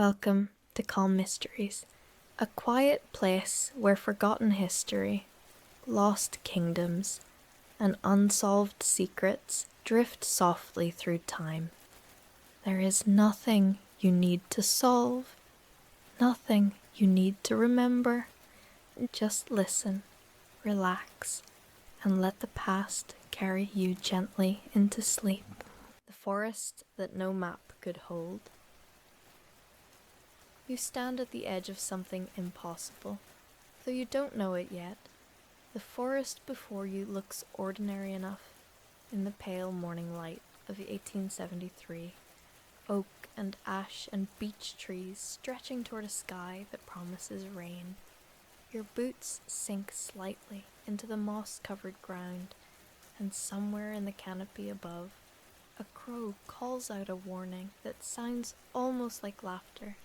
Welcome to Calm Mysteries, a quiet place where forgotten history, lost kingdoms, and unsolved secrets drift softly through time. There is nothing you need to solve, nothing you need to remember. Just listen, relax, and let the past carry you gently into sleep. The forest that no map could hold. You stand at the edge of something impossible, though you don't know it yet. The forest before you looks ordinary enough in the pale morning light of 1873. Oak and ash and beech trees stretching toward a sky that promises rain. Your boots sink slightly into the moss-covered ground, and somewhere in the canopy above, a crow calls out a warning that sounds almost like laughter.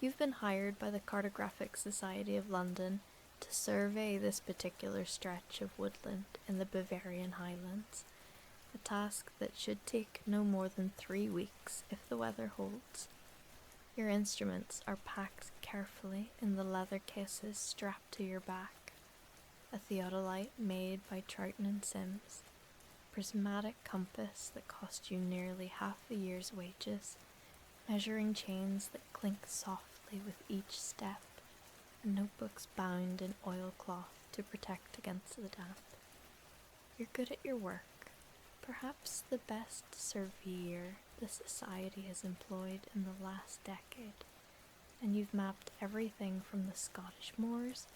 You've been hired by the Cartographic Society of London to survey this particular stretch of woodland in the Bavarian Highlands, a task that should take no more than 3 weeks if the weather holds. Your instruments are packed carefully in the leather cases strapped to your back, a theodolite made by Troughton and Sims, a prismatic compass that cost you nearly half a year's wages, measuring chains that clink softly with each step, and notebooks bound in oilcloth to protect against the damp. You're good at your work, perhaps the best surveyor the society has employed in the last decade, and you've mapped everything from the Scottish moors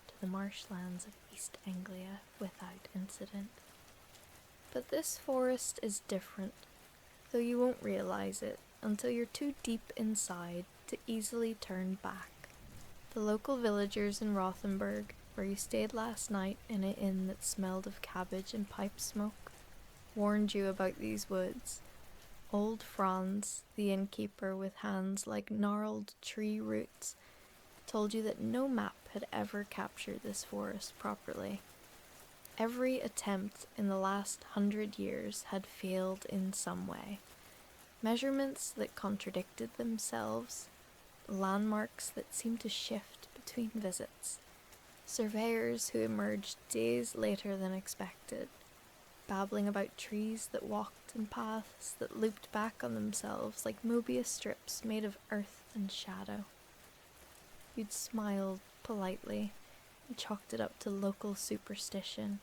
to the marshlands of East Anglia without incident. But this forest is different, though you won't realize it until you're too deep inside to easily turn back. The local villagers in Rothenburg, where you stayed last night in an inn that smelled of cabbage and pipe smoke, warned you about these woods. Old Franz, the innkeeper with hands like gnarled tree roots, told you that no map had ever captured this forest properly. Every attempt in the last 100 years had failed in some way. Measurements that contradicted themselves, landmarks that seemed to shift between visits, surveyors who emerged days later than expected, babbling about trees that walked and paths that looped back on themselves like Mobius strips made of earth and shadow. You'd smiled politely and chalked it up to local superstition,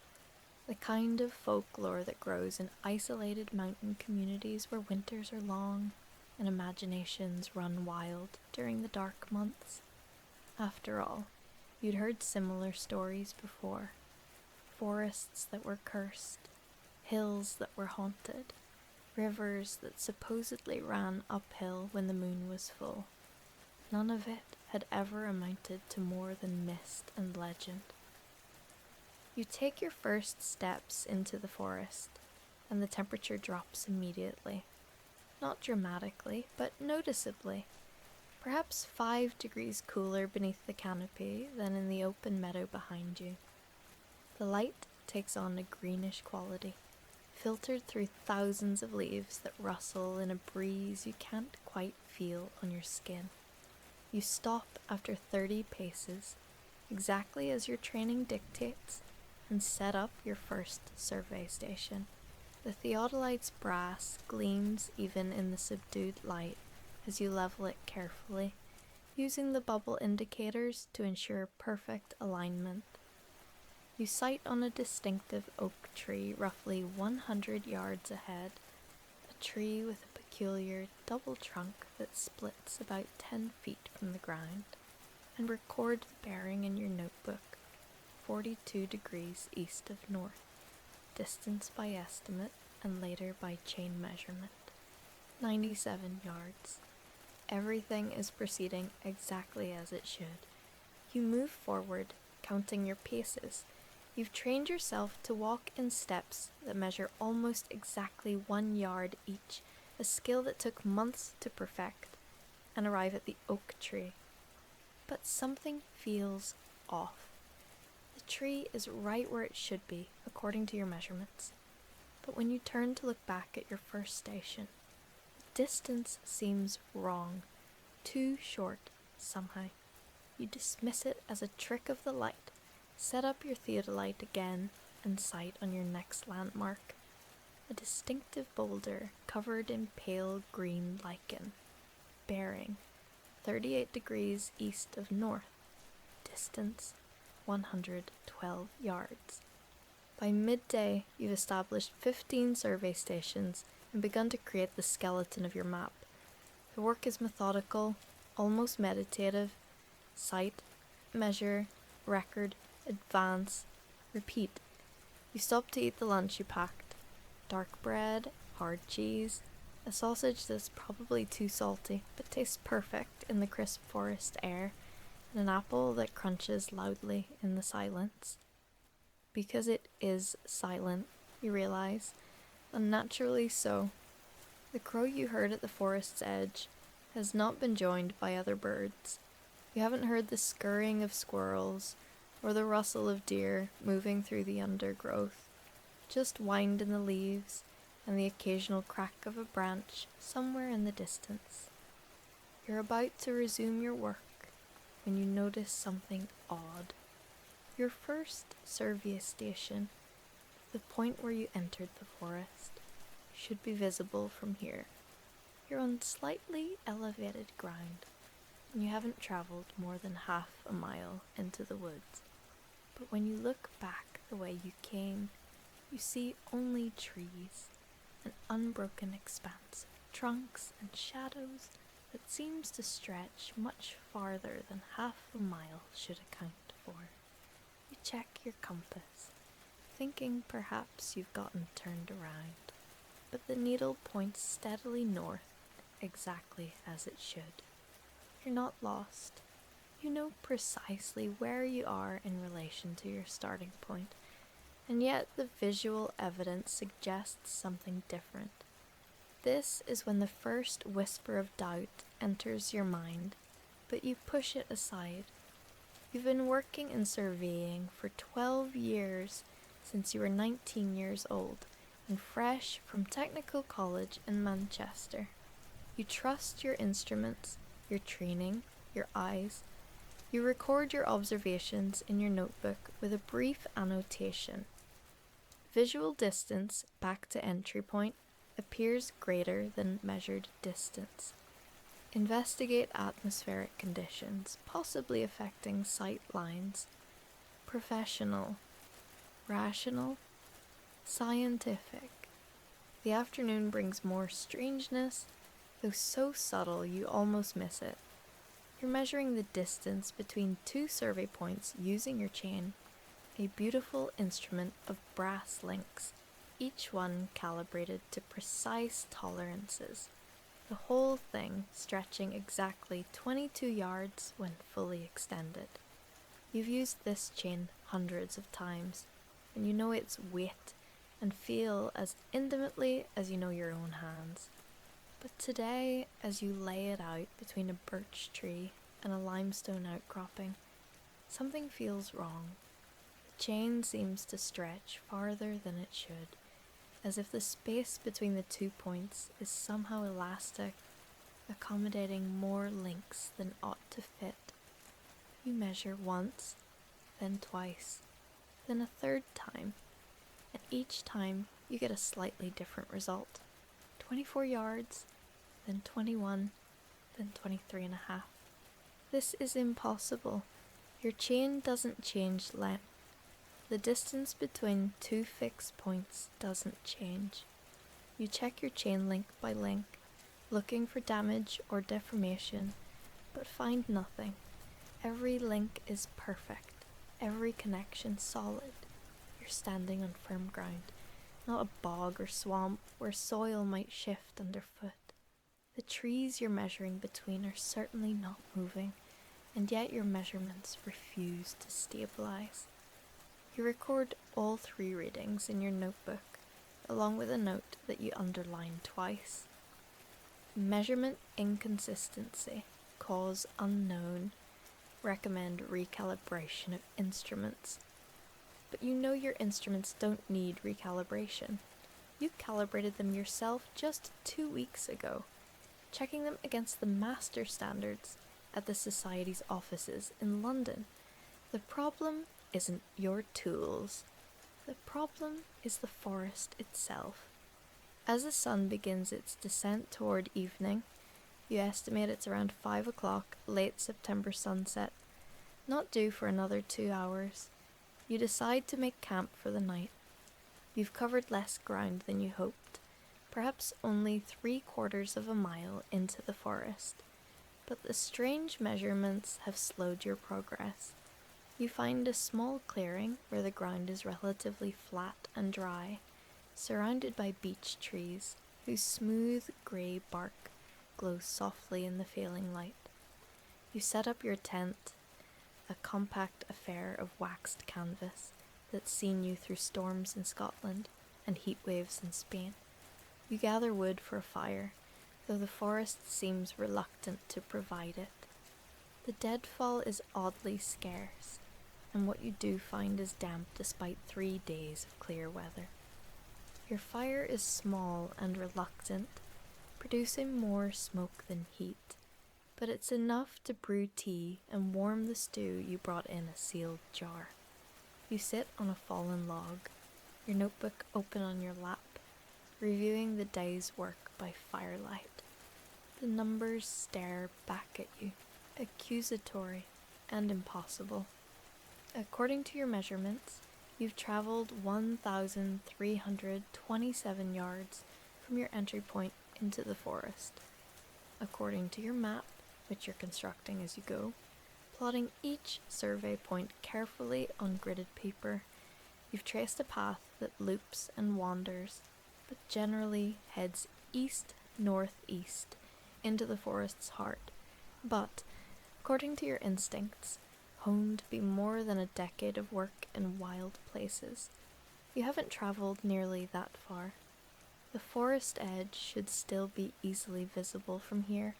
the kind of folklore that grows in isolated mountain communities where winters are long and imaginations run wild during the dark months. After all, you'd heard similar stories before. Forests that were cursed, hills that were haunted, rivers that supposedly ran uphill when the moon was full. None of it had ever amounted to more than mist and legend. You take your first steps into the forest, and the temperature drops immediately. Not dramatically, but noticeably. Perhaps 5 degrees cooler beneath the canopy than in the open meadow behind you. The light takes on a greenish quality, filtered through thousands of leaves that rustle in a breeze you can't quite feel on your skin. You stop after 30 paces, exactly as your training dictates, and set up your first survey station. The theodolite's brass gleams even in the subdued light as you level it carefully, using the bubble indicators to ensure perfect alignment. You sight on a distinctive oak tree roughly 100 yards ahead, a tree with a peculiar double trunk that splits about 10 feet from the ground, and record the bearing in your notebook. 42 degrees east of north, distance by estimate and later by chain measurement. 97 yards. Everything is proceeding exactly as it should. You move forward, counting your paces. You've trained yourself to walk in steps that measure almost exactly 1 yard each, a skill that took months to perfect, and arrive at the oak tree. But something feels off. The tree is right where it should be, according to your measurements. But when you turn to look back at your first station, the distance seems wrong. too short somehow. You dismiss it as a trick of the light, set up your theodolite again, and sight on your next landmark. A distinctive boulder covered in pale green lichen, bearing 38 degrees east of north, distance 112 yards. By midday, you've established 15 survey stations and begun to create the skeleton of your map. The work is methodical, almost meditative. Sight, measure, record, advance, repeat. You stop to eat the lunch you packed. Dark bread, hard cheese, a sausage that's probably too salty but tastes perfect in the crisp forest air, and an apple that crunches loudly in the silence. Because it is silent, you realize, unnaturally so. The crow you heard at the forest's edge has not been joined by other birds. You haven't heard the scurrying of squirrels or the rustle of deer moving through the undergrowth, just wind in the leaves and the occasional crack of a branch somewhere in the distance. You're about to resume your work when you notice something odd. Your first survey station, the point where you entered the forest, should be visible from here. You're on slightly elevated ground, and you haven't travelled more than half a mile into the woods. But when you look back the way you came, you see only trees, an unbroken expanse of trunks and shadows that seems to stretch much farther than half a mile should account for. You check your compass, thinking perhaps you've gotten turned around, but the needle points steadily north, exactly as it should. You're not lost. You know precisely where you are in relation to your starting point, and yet the visual evidence suggests something different. This is when the first whisper of doubt enters your mind, but you push it aside. You've been working in surveying for 12 years, since you were 19 years old, and fresh from technical college in Manchester. You trust your instruments, your training, your eyes. You record your observations in your notebook with a brief annotation. Visual distance back to entry point appears greater than measured distance. Investigate atmospheric conditions, possibly affecting sight lines. Professional, rational, scientific. The afternoon brings more strangeness, though so subtle you almost miss it. You're measuring the distance between two survey points using your chain, a beautiful instrument of brass links, each one calibrated to precise tolerances, the whole thing stretching exactly 22 yards when fully extended. You've used this chain hundreds of times, and you know its weight and feel as intimately as you know your own hands. But today, as you lay it out between a birch tree and a limestone outcropping, something feels wrong. The chain seems to stretch farther than it should, as if the space between the 2 points is somehow elastic, accommodating more links than ought to fit. You measure once, then twice, then a third time, and each time you get a slightly different result. 24 yards, then 21, then 23.5. This is impossible. Your chain doesn't change length. The distance between two fixed points doesn't change. You check your chain link by link, looking for damage or deformation, but find nothing. Every link is perfect, every connection solid. You're standing on firm ground, not a bog or swamp where soil might shift underfoot. The trees you're measuring between are certainly not moving, and yet your measurements refuse to stabilize. You record all 3 readings in your notebook, along with a note that you underline twice. Measurement inconsistency, cause unknown, recommend recalibration of instruments. But you know your instruments don't need recalibration. You calibrated them yourself just 2 weeks ago. checking them against the master standards at the Society's offices in London. The problem isn't your tools. The problem is the forest itself. As the sun begins its descent toward evening, you estimate it's around 5 o'clock, late September sunset, not due for another 2 hours. You decide to make camp for the night. You've covered less ground than you hoped, perhaps only 3/4 of a mile into the forest, but the strange measurements have slowed your progress. You find a small clearing where the ground is relatively flat and dry, surrounded by beech trees whose smooth grey bark glows softly in the failing light. You set up your tent, a compact affair of waxed canvas that's seen you through storms in Scotland and heat waves in Spain. You gather wood for a fire, though the forest seems reluctant to provide it. The deadfall is oddly scarce, and what you do find is damp despite 3 days of clear weather. Your fire is small and reluctant, producing more smoke than heat, but it's enough to brew tea and warm the stew you brought in a sealed jar. You sit on a fallen log, your notebook open on your lap, reviewing the day's work by firelight. The numbers stare back at you, accusatory and impossible. According to your measurements, you've traveled 1,327 yards from your entry point into the forest. According to your map, which you're constructing as you go, plotting each survey point carefully on gridded paper, you've traced a path that loops and wanders, but generally heads east-northeast into the forest's heart. But, according to your instincts, honed to be more than a decade of work in wild places, you haven't traveled nearly that far. The forest edge should still be easily visible from here,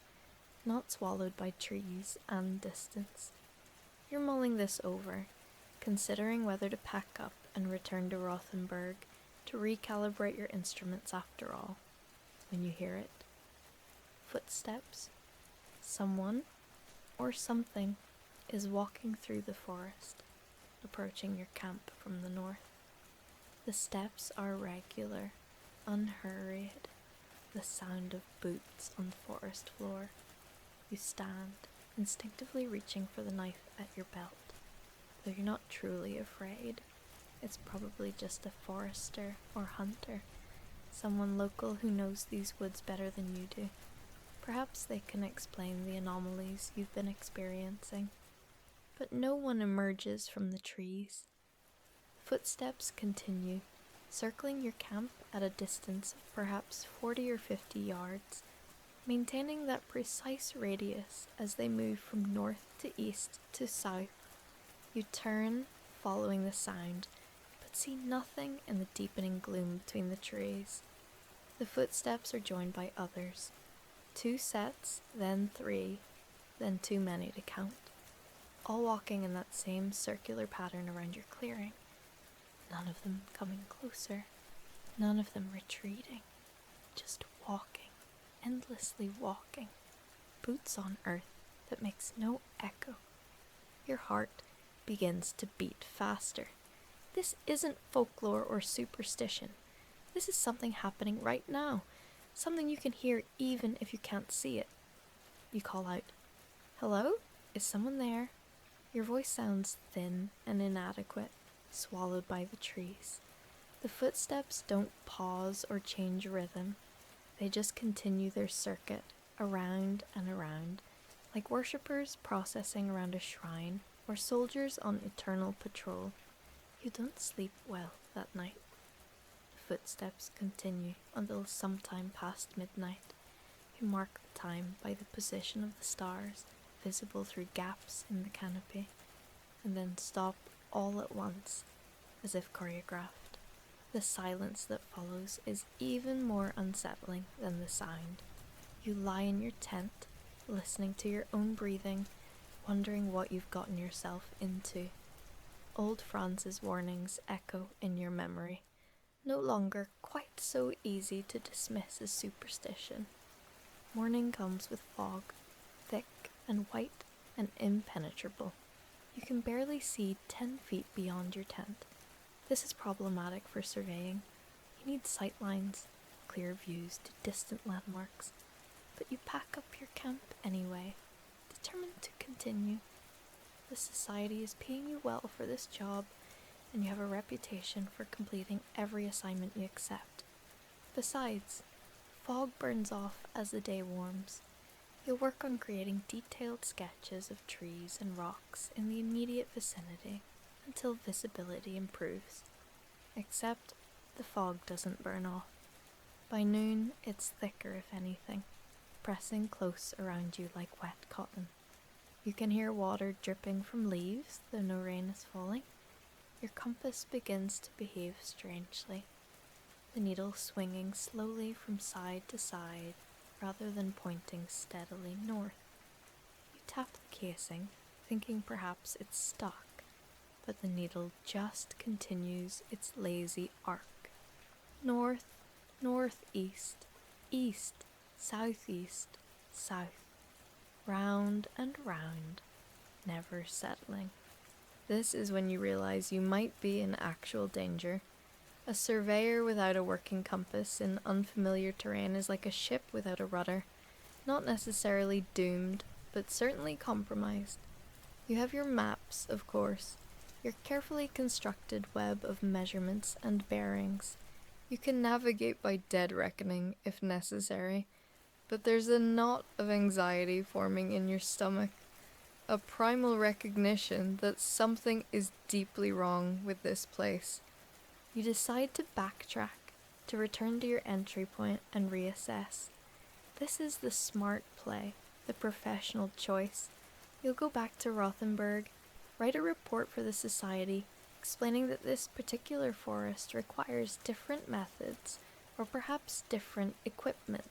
not swallowed by trees and distance. You're mulling this over, considering whether to pack up and return to Rothenburg to recalibrate your instruments after all, when you hear it. Footsteps. Someone, or something, is walking through the forest, approaching your camp from the north. The steps are regular, unhurried, the sound of boots on the forest floor. You stand, instinctively reaching for the knife at your belt. Though you're not truly afraid, it's probably just a forester or hunter, someone local who knows these woods better than you do. Perhaps they can explain the anomalies you've been experiencing. But no one emerges from the trees. Footsteps continue, circling your camp at a distance of perhaps 40 or 50 yards, maintaining that precise radius as they move from north to east to south. You turn, following the sound, but see nothing in the deepening gloom between the trees. The footsteps are joined by others. 2 sets, then 3, then too many to count. All walking in that same circular pattern around your clearing. None of them coming closer, none of them retreating, just walking, endlessly walking, boots on earth that makes no echo. Your heart begins to beat faster. This isn't folklore or superstition. This is something happening right now, something you can hear even if you can't see it. You call out, "Hello? Is someone there?" Your voice sounds thin and inadequate, swallowed by the trees. The footsteps don't pause or change rhythm. They just continue their circuit, around and around, like worshippers processing around a shrine or soldiers on eternal patrol. You don't sleep well that night. The footsteps continue until sometime past midnight. You mark the time by the position of the stars, visible through gaps in the canopy, and then stop all at once, as if choreographed. The silence that follows is even more unsettling than the sound. You lie in your tent, listening to your own breathing, wondering what you've gotten yourself into. Old Franz's warnings echo in your memory, no longer quite so easy to dismiss as superstition. Morning comes with fog, thick and white and impenetrable. You can barely see 10 feet beyond your tent. This is problematic for surveying. You need sightlines, clear views to distant landmarks, but you pack up your camp anyway, determined to continue. The society is paying you well for this job, and you have a reputation for completing every assignment you accept. Besides, fog burns off as the day warms. You'll work on creating detailed sketches of trees and rocks in the immediate vicinity until visibility improves. Except the fog doesn't burn off. By noon, it's thicker if anything, pressing close around you like wet cotton. You can hear water dripping from leaves, though no rain is falling. Your compass begins to behave strangely, the needle swinging slowly from side to side rather than pointing steadily north. You tap the casing, thinking perhaps it's stuck, but the needle just continues its lazy arc. North, northeast, east, southeast, south. Round and round, never settling. This is when you realize you might be in actual danger. A surveyor without a working compass in unfamiliar terrain is like a ship without a rudder. Not necessarily doomed, but certainly compromised. You have your maps, of course, your carefully constructed web of measurements and bearings. You can navigate by dead reckoning if necessary, but there's a knot of anxiety forming in your stomach, a primal recognition that something is deeply wrong with this place. You decide to backtrack, to return to your entry point and reassess. This is the smart play, the professional choice. You'll go back to Rothenburg, write a report for the society, explaining that this particular forest requires different methods, or perhaps different equipment.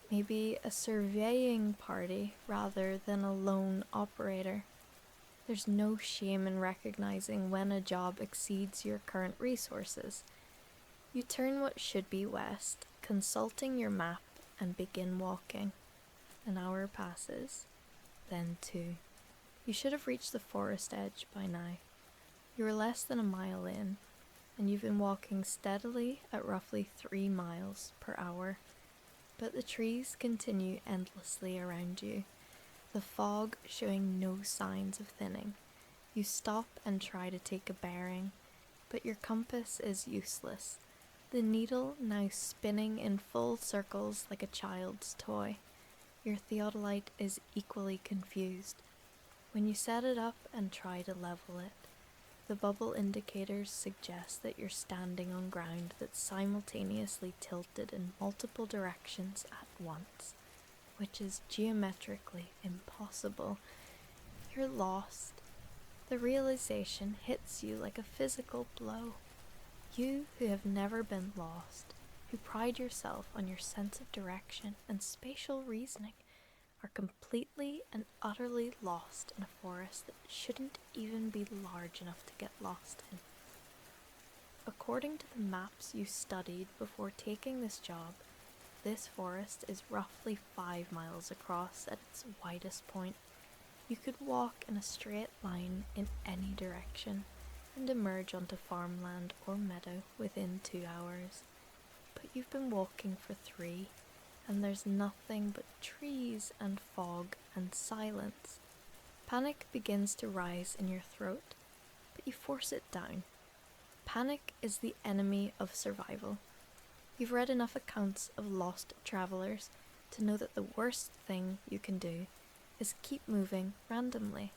Maybe a surveying party rather than a lone operator. There's no shame in recognizing when a job exceeds your current resources. You turn what should be west, consulting your map, and begin walking. An hour passes, then 2. You should have reached the forest edge by now. You are less than a mile in, and you've been walking steadily at roughly 3 miles per hour. But the trees continue endlessly around you, the fog showing no signs of thinning. You stop and try to take a bearing, but your compass is useless, the needle now spinning in full circles like a child's toy. Your theodolite is equally confused. When you set it up and try to level it, the bubble indicators suggest that you're standing on ground that's simultaneously tilted in multiple directions at once, which is geometrically impossible. You're lost. The realization hits you like a physical blow. You who have never been lost, who pride yourself on your sense of direction and spatial reasoning, are completely and utterly lost in a forest that shouldn't even be large enough to get lost in. According to the maps you studied before taking this job, this forest is roughly 5 miles across at its widest point. You could walk in a straight line in any direction and emerge onto farmland or meadow within 2 hours. But you've been walking for 3, and there's nothing but trees and fog and silence. Panic begins to rise in your throat, but you force it down. Panic is the enemy of survival. You've read enough accounts of lost travelers to know that the worst thing you can do is keep moving randomly.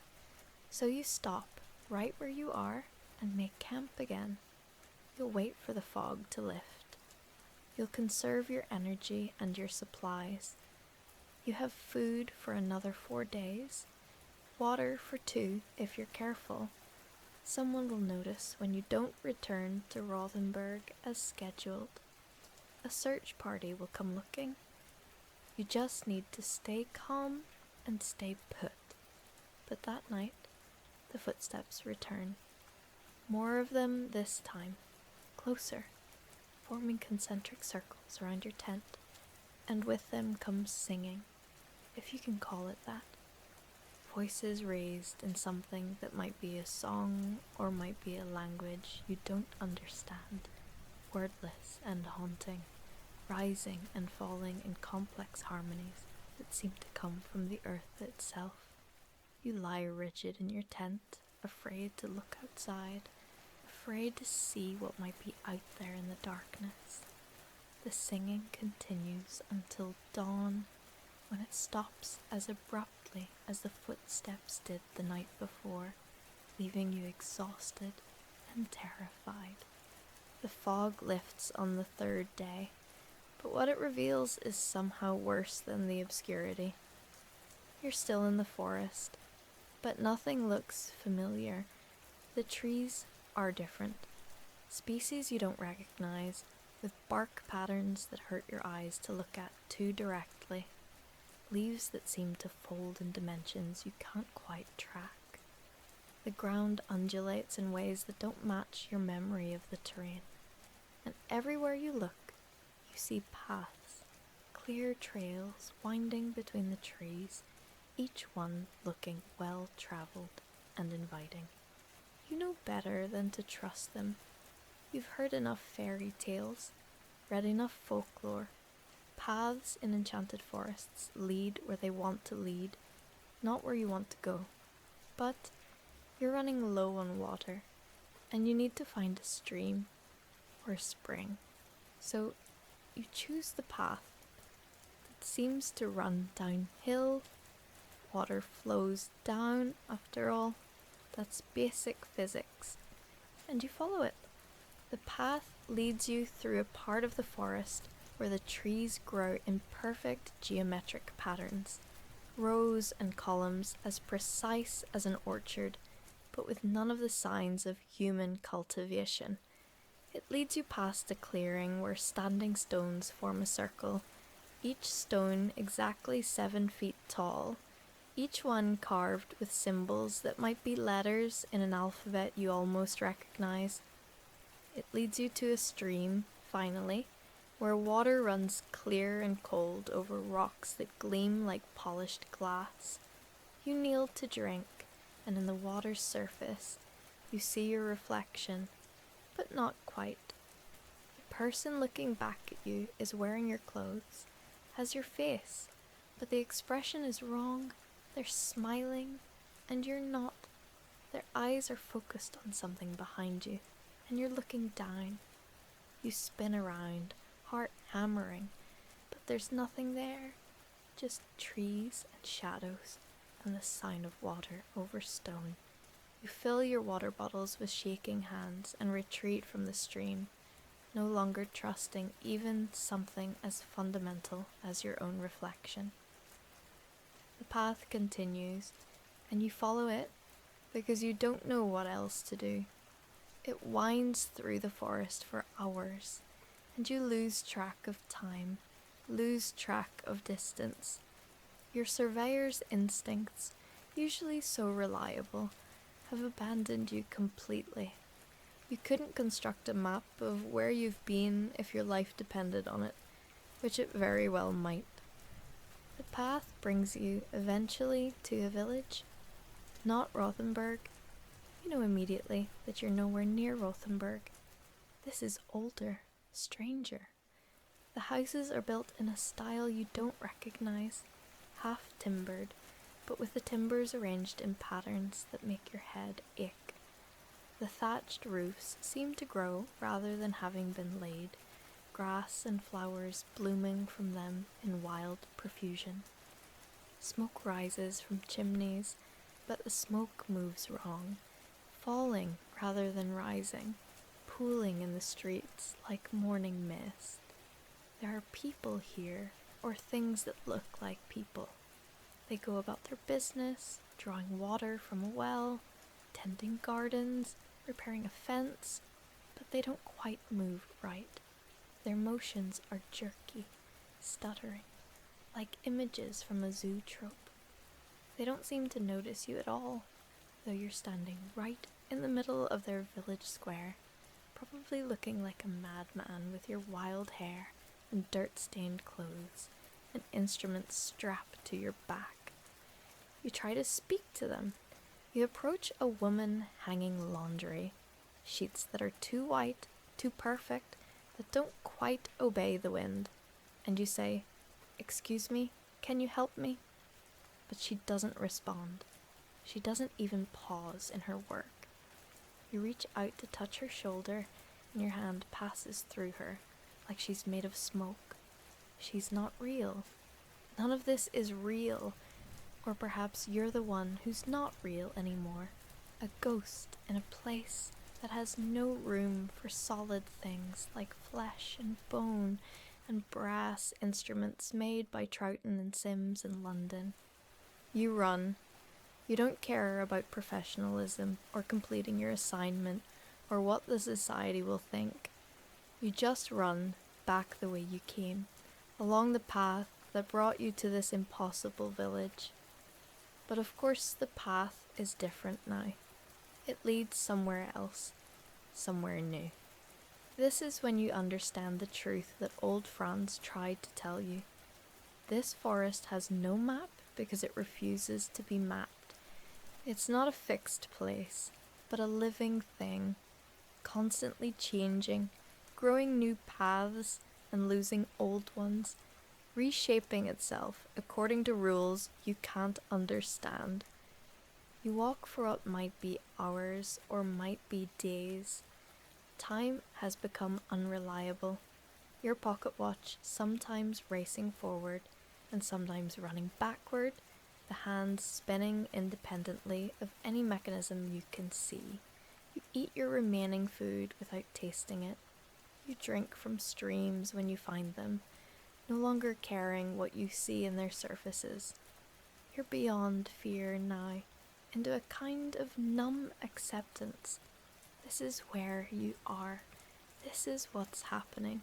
So you stop right where you are and make camp again. You'll wait for the fog to lift. You'll conserve your energy and your supplies. You have food for another 4 days, water for 2 if you're careful. Someone will notice when you don't return to Rothenburg as scheduled. A search party will come looking. You just need to stay calm and stay put. But that night, the footsteps return. More of them this time, closer, forming concentric circles around your tent. and with them comes singing, if you can call it that. Voices raised in something that might be a song or might be a language you don't understand, wordless and haunting, rising and falling in complex harmonies that seem to come from the earth itself. You lie rigid in your tent, afraid to look outside, afraid to see what might be out there in the darkness. The singing continues until dawn, when it stops as abruptly as the footsteps did the night before, leaving you exhausted and terrified. The fog lifts on the third day, but what it reveals is somehow worse than the obscurity. You're still in the forest, but nothing looks familiar. The trees are different. Species you don't recognize, with bark patterns that hurt your eyes to look at too directly. Leaves that seem to fold in dimensions you can't quite track. The ground undulates in ways that don't match your memory of the terrain. And everywhere you look, you see paths, clear trails winding between the trees, each one looking well traveled and inviting. You know better than to trust them. You've heard enough fairy tales, read enough folklore. Paths in enchanted forests lead where they want to lead, not where you want to go. But you're running low on water, and you need to find a stream or a spring. So you choose the path that seems to run downhill. Water flows down, after all. That's basic physics. And you follow it. The path leads you through a part of the forest where the trees grow in perfect geometric patterns, rows and columns as precise as an orchard, but with none of the signs of human cultivation. It leads you past a clearing where standing stones form a circle, each stone exactly 7 feet tall, each one carved with symbols that might be letters in an alphabet you almost recognize. It leads you to a stream, finally, where water runs clear and cold over rocks that gleam like polished glass. You kneel to drink, and in the water's surface, you see your reflection, but not quite. The person looking back at you is wearing your clothes, has your face, but the expression is wrong. They're smiling, and you're not. Their eyes are focused on something behind you, and you're looking down. You spin around, heart hammering, but there's nothing there, just trees and shadows and the sound of water over stone. You fill your water bottles with shaking hands and retreat from the stream, no longer trusting even something as fundamental as your own reflection. The path continues, and you follow it because you don't know what else to do. It winds through the forest for hours, and you lose track of time, lose track of distance. Your surveyor's instincts, usually so reliable, have abandoned you completely. You couldn't construct a map of where you've been if your life depended on it, which it very well might. The path brings you eventually to a village, not Rothenburg. You know immediately that you're nowhere near Rothenburg. This is older, stranger. The houses are built in a style you don't recognize, half timbered, but with the timbers arranged in patterns that make your head ache. The thatched roofs seem to grow rather than having been laid, grass and flowers blooming from them in wild profusion. Smoke rises from chimneys, but the smoke moves wrong, falling rather than rising, pooling in the streets like morning mist. There are people here, or things that look like people. They go about their business, drawing water from a well, tending gardens, repairing a fence, but they don't quite move right. Their motions are jerky, stuttering, like images from a zoo trope. They don't seem to notice you at all, though you're standing right in the middle of their village square, probably looking like a madman with your wild hair and dirt-stained clothes, and instruments strapped to your back. You try to speak to them. You approach a woman hanging laundry, sheets that are too white, too perfect, that don't quite obey the wind, and you say, "Excuse me, can you help me?" But she doesn't respond. She doesn't even pause in her work. You reach out to touch her shoulder, and your hand passes through her, like she's made of smoke. She's not real. None of this is real. Or perhaps you're the one who's not real anymore. A ghost in a place that has no room for solid things like flesh and bone and brass instruments made by Troughton and Sims in London. You run. You don't care about professionalism or completing your assignment or what the society will think. You just run back the way you came, along the path that brought you to this impossible village. But of course the path is different now. It leads somewhere else, somewhere new. This is when you understand the truth that old Franz tried to tell you. This forest has no map because it refuses to be mapped. It's not a fixed place, but a living thing, constantly changing, growing new paths and losing old ones, reshaping itself according to rules you can't understand. You walk for what might be hours or might be days. Time has become unreliable. Your pocket watch sometimes racing forward and sometimes running backward, the hands spinning independently of any mechanism you can see. You eat your remaining food without tasting it. You drink from streams when you find them, no longer caring what you see in their surfaces. You're beyond fear now, into a kind of numb acceptance. This is where you are. This is what's happening.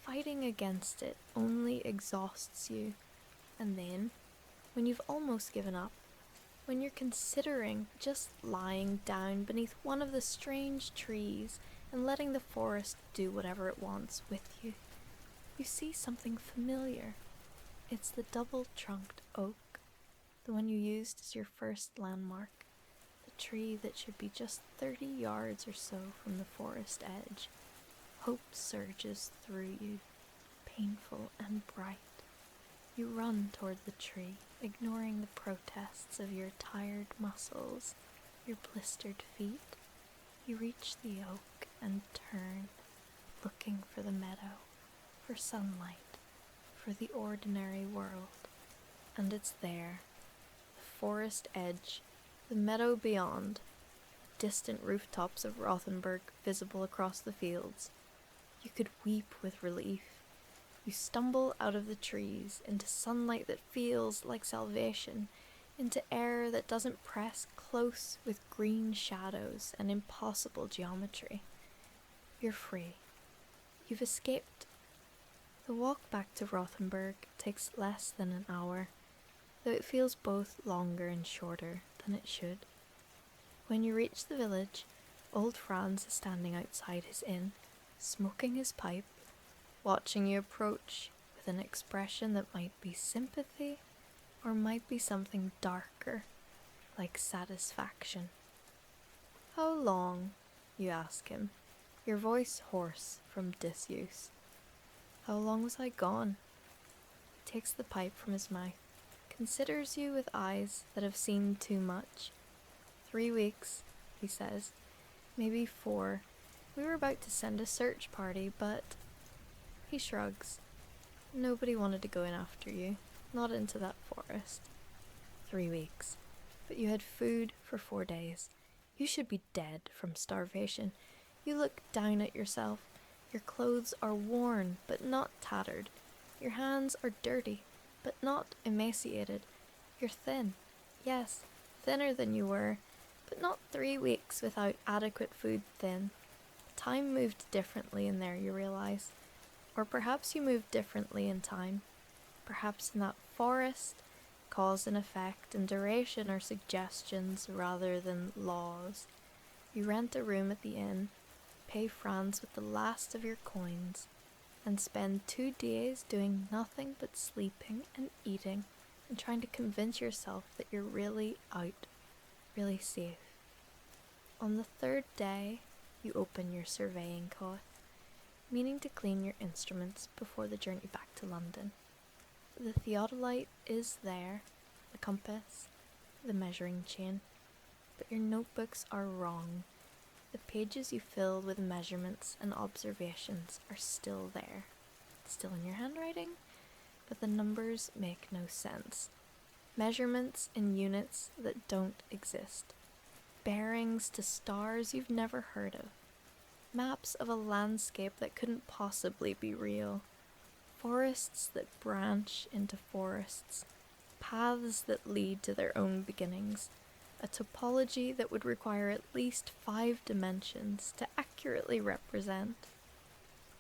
Fighting against it only exhausts you. And then, when you've almost given up, when you're considering just lying down beneath one of the strange trees and letting the forest do whatever it wants with you, you see something familiar. It's the double-trunked oak, the one you used as your first landmark, the tree that should be just 30 yards or so from the forest edge. Hope surges through you, painful and bright. You run toward the tree, ignoring the protests of your tired muscles, your blistered feet. You reach the oak and turn, looking for the meadow, for sunlight, for the ordinary world. And it's there, the forest edge, the meadow beyond, distant rooftops of Rothenburg visible across the fields. You could weep with relief. You stumble out of the trees into sunlight that feels like salvation, into air that doesn't press close with green shadows and impossible geometry. You're free. You've escaped. The walk back to Rothenburg takes less than an hour, though it feels both longer and shorter than it should. When you reach the village, old Franz is standing outside his inn, smoking his pipe, watching you approach with an expression that might be sympathy or might be something darker, like satisfaction. "How long?" you ask him, your voice hoarse from disuse. "How long was I gone?" He takes the pipe from his mouth, considers you with eyes that have seen too much. 3 weeks, he says, maybe 4. We were about to send a search party, but... He shrugs. Nobody wanted to go in after you, not into that forest. 3 weeks. But you had food for 4 days. You should be dead from starvation. You look down at yourself. Your clothes are worn, but not tattered. Your hands are dirty, but not emaciated. You're thin. Yes, thinner than you were, but not 3 weeks without adequate food thin. Time moved differently in there, you realize. Or perhaps you moved differently in time. Perhaps in that forest, cause and effect and duration are suggestions rather than laws. You rent a room at the inn, pay Franz with the last of your coins. and spend 2 days doing nothing but sleeping and eating and trying to convince yourself that you're really out, really safe. On the 3rd day, you open your surveying coat, meaning to clean your instruments before the journey back to London. The theodolite is there, the compass, the measuring chain, but your notebooks are wrong. The pages you filled with measurements and observations are still there, still in your handwriting, but the numbers make no sense. Measurements in units that don't exist. Bearings to stars you've never heard of. Maps of a landscape that couldn't possibly be real. Forests that branch into forests. Paths that lead to their own beginnings. A topology that would require at least 5 dimensions to accurately represent.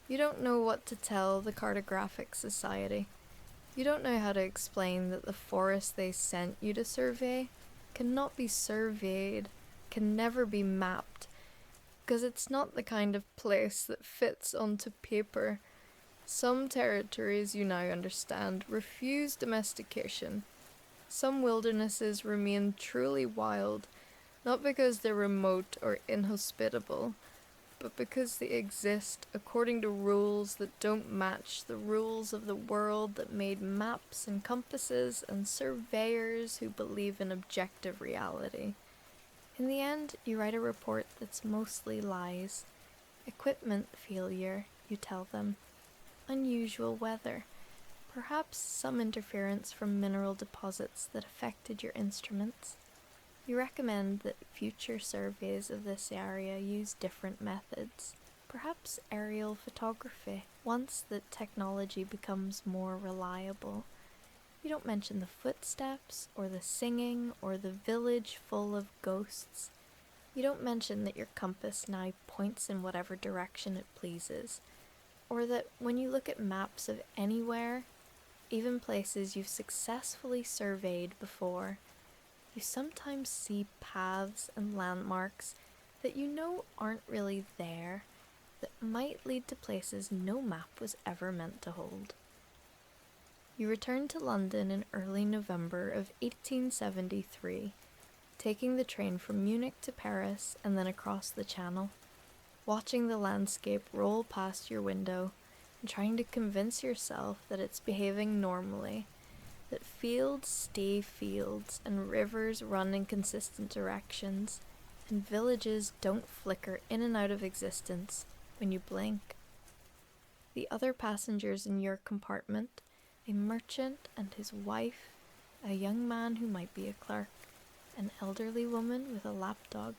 You don't know what to tell the Cartographic Society. You don't know how to explain that the forest they sent you to survey cannot be surveyed, can never be mapped, because it's not the kind of place that fits onto paper. Some territories, you now understand, refuse domestication. Some wildernesses remain truly wild, not because they're remote or inhospitable, but because they exist according to rules that don't match the rules of the world that made maps and compasses and surveyors who believe in objective reality. In the end, you write a report that's mostly lies. Equipment failure, you tell them. Unusual weather. Perhaps some interference from mineral deposits that affected your instruments. You recommend that future surveys of this area use different methods, perhaps aerial photography, once the technology becomes more reliable. You don't mention the footsteps, or the singing, or the village full of ghosts. You don't mention that your compass now points in whatever direction it pleases, or that when you look at maps of anywhere, even places you've successfully surveyed before, you sometimes see paths and landmarks that you know aren't really there, that might lead to places no map was ever meant to hold. You returned to London in early November of 1873, taking the train from Munich to Paris and then across the Channel, watching the landscape roll past your window and trying to convince yourself that it's behaving normally, that fields stay fields and rivers run in consistent directions, and villages don't flicker in and out of existence when you blink. The other passengers in your compartment, a merchant and his wife, a young man who might be a clerk, an elderly woman with a lapdog,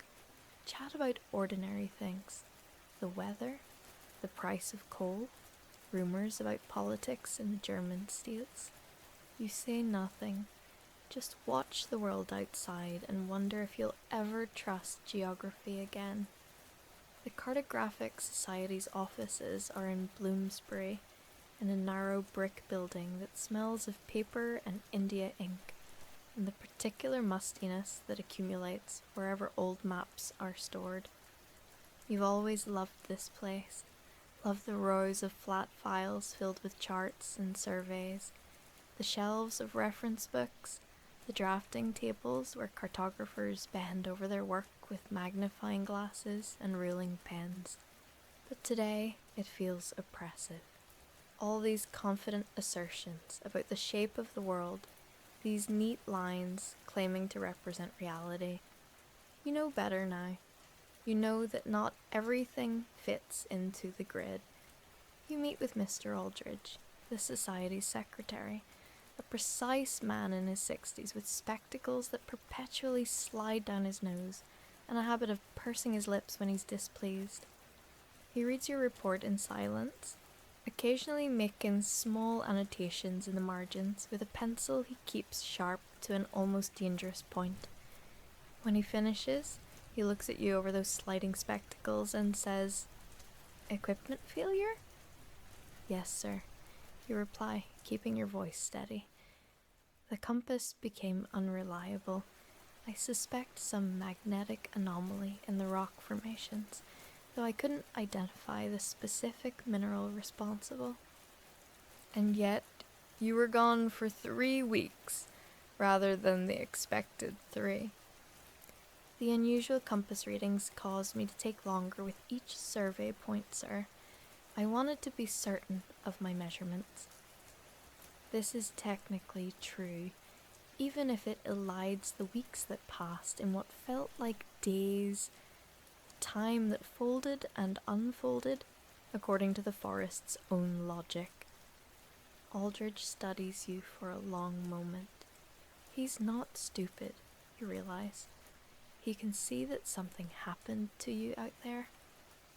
chat about ordinary things. The weather, the price of coal, rumors about politics in the German states. You say nothing, just watch the world outside and wonder if you'll ever trust geography again. The Cartographic Society's offices are in Bloomsbury, in a narrow brick building that smells of paper and India ink, and the particular mustiness that accumulates wherever old maps are stored. You've always loved this place, loved the rows of flat files filled with charts and surveys, the shelves of reference books, the drafting tables where cartographers bend over their work with magnifying glasses and ruling pens. But today it feels oppressive. All these confident assertions about the shape of the world, these neat lines claiming to represent reality. You know better now. You know that not everything fits into the grid. You meet with Mr. Aldridge, the Society's secretary, a precise man in his 60s with spectacles that perpetually slide down his nose and a habit of pursing his lips when he's displeased. He reads your report in silence, occasionally making small annotations in the margins with a pencil he keeps sharp to an almost dangerous point. When he finishes, he looks at you over those sliding spectacles and says, "Equipment failure?" "Yes, sir," you reply, keeping your voice steady. "The compass became unreliable. I suspect some magnetic anomaly in the rock formations. though I couldn't identify the specific mineral responsible. And yet, you were gone for 3 weeks, rather than the expected 3. The unusual compass readings caused me to take longer with each survey point, sir. I wanted to be certain of my measurements. This is technically true, even if it elides the weeks that passed in what felt like days, time that folded and unfolded according to the forest's own logic. Aldridge studies you for a long moment. He's not stupid, you realize. He can see that something happened to you out there,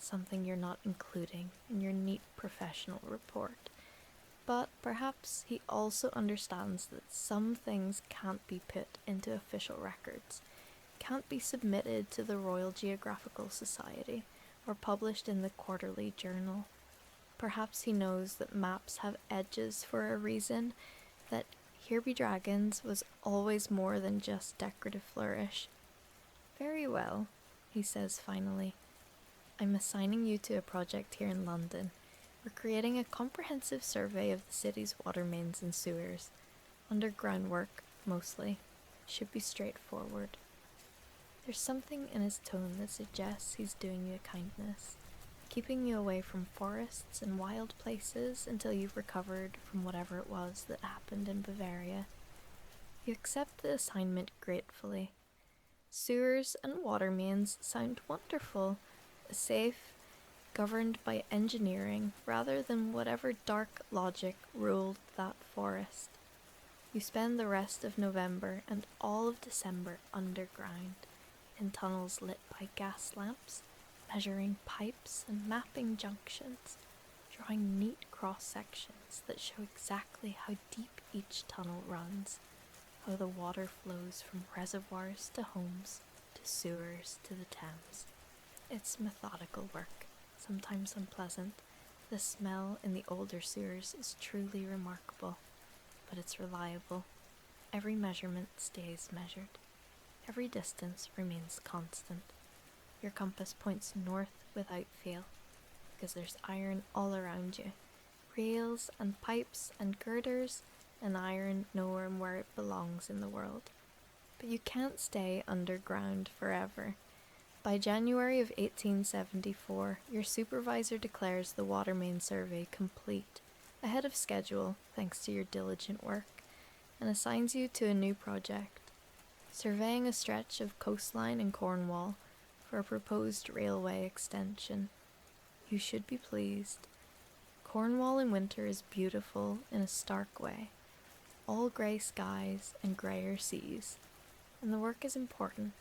something you're not including in your neat professional report. But perhaps he also understands that some things can't be put into official records, can't be submitted to the Royal Geographical Society or published in the quarterly journal. Perhaps he knows that maps have edges for a reason, that Here Be Dragons was always more than just decorative flourish. Very well, he says finally. I'm assigning you to a project here in London. We're creating a comprehensive survey of the city's water mains and sewers. Underground work, mostly. Should be straightforward. There's something in his tone that suggests he's doing you a kindness, keeping you away from forests and wild places until you've recovered from whatever it was that happened in Bavaria. You accept the assignment gratefully. Sewers and water mains sound wonderful, safe, governed by engineering rather than whatever dark logic ruled that forest. You spend the rest of November and all of December underground, in tunnels lit by gas lamps, measuring pipes and mapping junctions, drawing neat cross-sections that show exactly how deep each tunnel runs, how the water flows from reservoirs to homes, to sewers to the Thames. It's methodical work, sometimes unpleasant. The smell in the older sewers is truly remarkable, but it's reliable. Every measurement stays measured. Every distance remains constant. Your compass points north without fail, because there's iron all around you. Rails and pipes and girders, and iron nowhere where it belongs in the world. But you can't stay underground forever. By January of 1874, your supervisor declares the water main survey complete, ahead of schedule thanks to your diligent work, and assigns you to a new project, surveying a stretch of coastline in Cornwall for a proposed railway extension. You should be pleased. Cornwall in winter is beautiful in a stark way, all grey skies and greyer seas, and the work is important.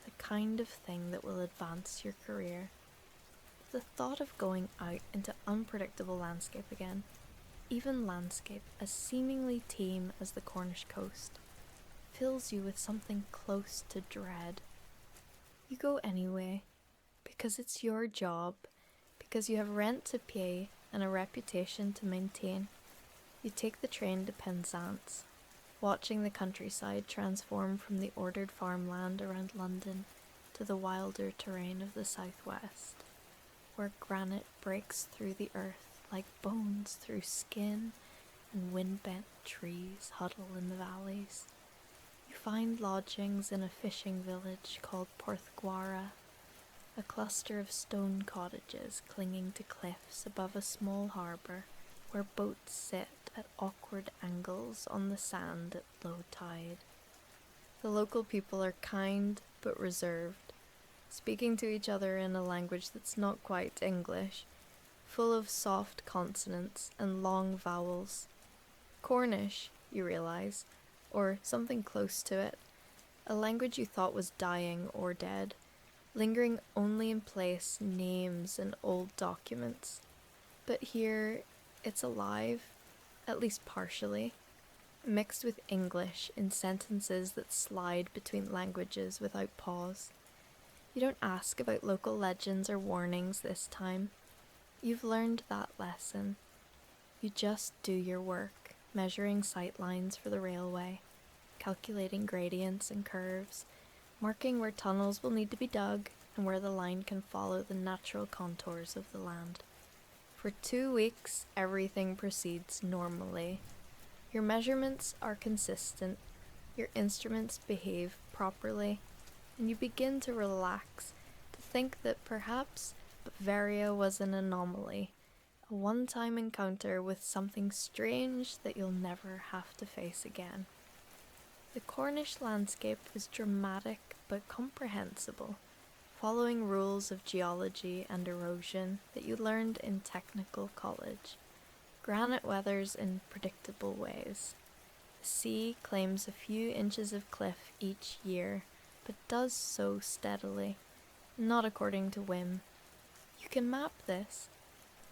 The kind of thing that will advance your career. The thought of going out into unpredictable landscape again, even landscape as seemingly tame as the Cornish coast, fills you with something close to dread. You go anyway, because it's your job, because you have rent to pay and a reputation to maintain. You take the train to Penzance, watching the countryside transform from the ordered farmland around London to the wilder terrain of the southwest, where granite breaks through the earth like bones through skin, and wind-bent trees huddle in the valleys. You find lodgings in a fishing village called Porthgwara, a cluster of stone cottages clinging to cliffs above a small harbour where boats sit at awkward angles on the sand at low tide. The local people are kind but reserved, speaking to each other in a language that's not quite English, full of soft consonants and long vowels. Cornish, you realize, or something close to it, a language you thought was dying or dead, lingering only in place names and old documents. But here, it's alive, at least partially, mixed with English in sentences that slide between languages without pause. You don't ask about local legends or warnings this time. You've learned that lesson. You just do your work, measuring sight lines for the railway, calculating gradients and curves, marking where tunnels will need to be dug, and where the line can follow the natural contours of the land. For 2 weeks, everything proceeds normally. Your measurements are consistent, your instruments behave properly, and you begin to relax, to think that perhaps Bavaria was an anomaly, a one-time encounter with something strange that you'll never have to face again. The Cornish landscape is dramatic but comprehensible, following rules of geology and erosion that you learned in technical college. Granite weathers in predictable ways. The sea claims a few inches of cliff each year, but does so steadily, not according to whim. You can map this.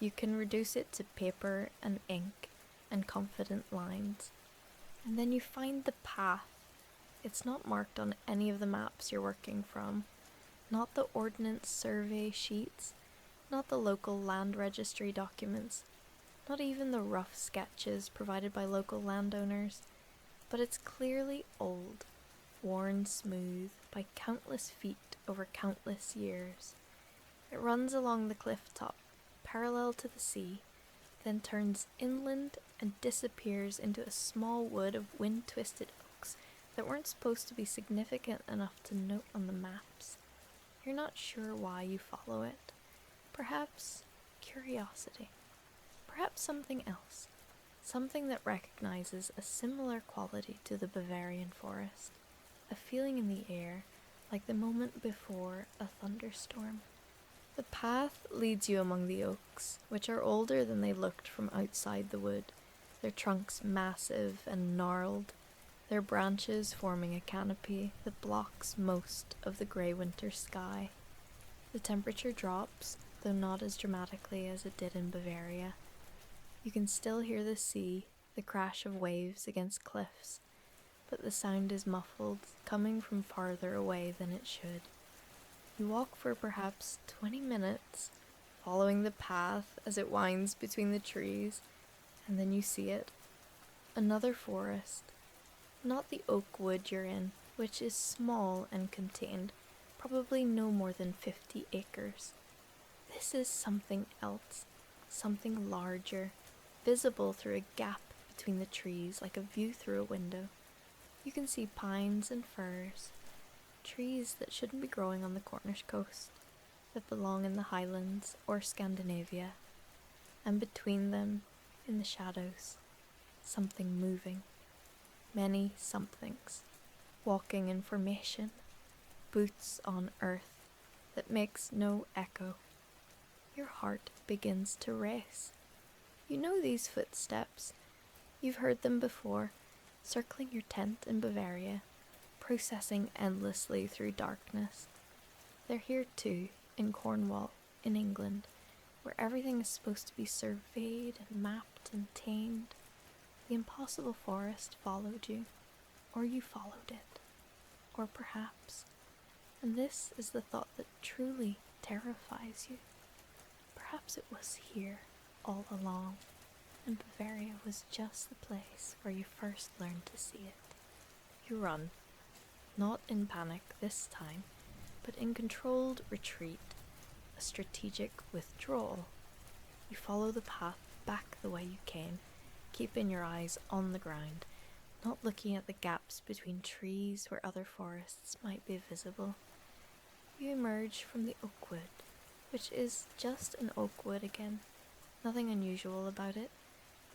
You can reduce it to paper and ink and confident lines. And then you find the path. It's not marked on any of the maps you're working from, not the Ordnance Survey sheets, not the local land registry documents, not even the rough sketches provided by local landowners, but it's clearly old, worn smooth by countless feet over countless years. It runs along the cliff top, parallel to the sea, then turns inland and disappears into a small wood of wind-twisted oaks that weren't supposed to be significant enough to note on the maps. You're not sure why you follow it. Perhaps curiosity. Perhaps something else. Something that recognizes a similar quality to the Bavarian forest. A feeling in the air, like the moment before a thunderstorm. The path leads you among the oaks, which are older than they looked from outside the wood, their trunks massive and gnarled, their branches forming a canopy that blocks most of the grey winter sky. The temperature drops, though not as dramatically as it did in Bavaria. You can still hear the sea, the crash of waves against cliffs, but the sound is muffled, coming from farther away than it should. You walk for perhaps 20 minutes, following the path as it winds between the trees, and then you see it. Another forest. Not the oak wood you're in, which is small and contained, probably no more than 50 acres. This is something else, something larger, visible through a gap between the trees like a view through a window. You can see pines and firs, trees that shouldn't be growing on the Cornish coast, that belong in the Highlands or Scandinavia, and between them, in the shadows, something moving. Many somethings, walking in formation, boots on earth that makes no echo. Your heart begins to race. You know these footsteps. You've heard them before, circling your tent in Bavaria, processing endlessly through darkness. They're here too, in Cornwall, in England, where everything is supposed to be surveyed and mapped and tamed. The impossible forest followed you, or you followed it, or perhaps, and this is the thought that truly terrifies you, perhaps it was here all along, and Bavaria was just the place where you first learned to see it. You run, not in panic this time, but in controlled retreat, a strategic withdrawal. You follow the path back the way you came, keeping your eyes on the ground, not looking at the gaps between trees where other forests might be visible. You emerge from the oak wood, which is just an oak wood again, nothing unusual about it,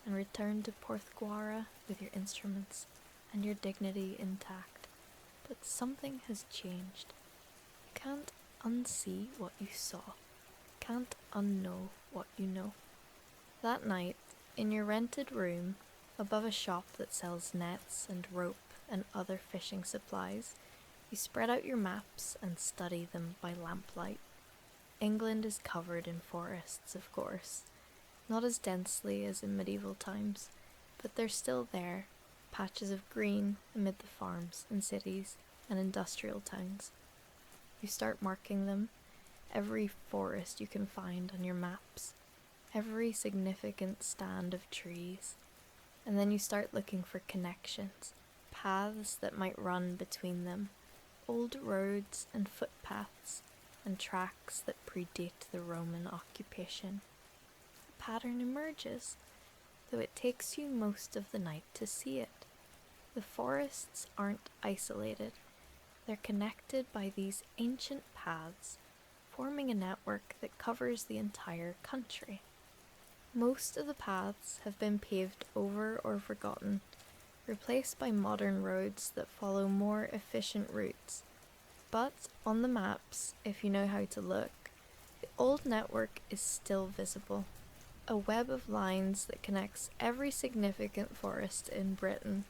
and return to Porthgwara with your instruments and your dignity intact. But something has changed. You can't unsee what you saw, can't unknow what you know. That night, in your rented room, above a shop that sells nets and rope and other fishing supplies, you spread out your maps and study them by lamplight. England is covered in forests, of course, not as densely as in medieval times, but they're still there, patches of green amid the farms and cities and industrial towns. You start marking them, every forest you can find on your maps, every significant stand of trees, and then you start looking for connections, paths that might run between them, old roads and footpaths, and tracks that predate the Roman occupation. A pattern emerges, though it takes you most of the night to see it. The forests aren't isolated. They're connected by these ancient paths, forming a network that covers the entire country. Most of the paths have been paved over or forgotten, replaced by modern roads that follow more efficient routes. But on the maps, if you know how to look, the old network is still visible. A web of lines that connects every significant forest in Britain.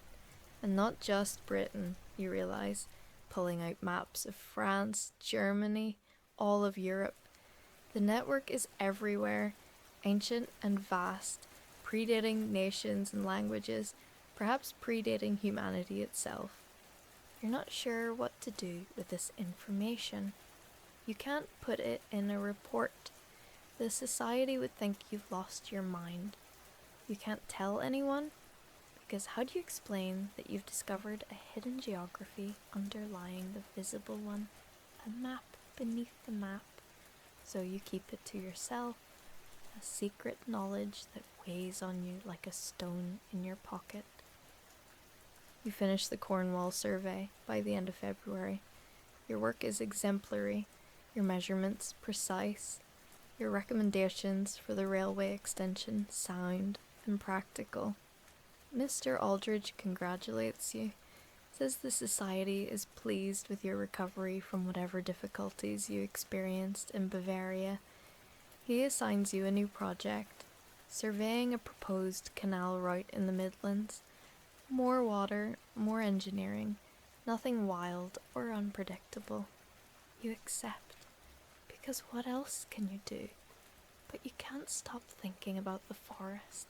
And not just Britain, you realise, pulling out maps of France, Germany, all of Europe. The network is everywhere, ancient and vast, predating nations and languages, perhaps predating humanity itself. You're not sure what to do with this information. You can't put it in a report. The society would think you've lost your mind. You can't tell anyone, because how do you explain that you've discovered a hidden geography underlying the visible one, a map beneath the map, so you keep it to yourself, a secret knowledge that weighs on you like a stone in your pocket? You finish the Cornwall survey by the end of February. Your work is exemplary, your measurements precise, your recommendations for the railway extension sound and practical. Mr. Aldridge congratulates you, says the Society is pleased with your recovery from whatever difficulties you experienced in Bavaria. He assigns you a new project, surveying a proposed canal route in the Midlands. More water, more engineering, nothing wild or unpredictable. You accept, because what else can you do? But you can't stop thinking about the forest,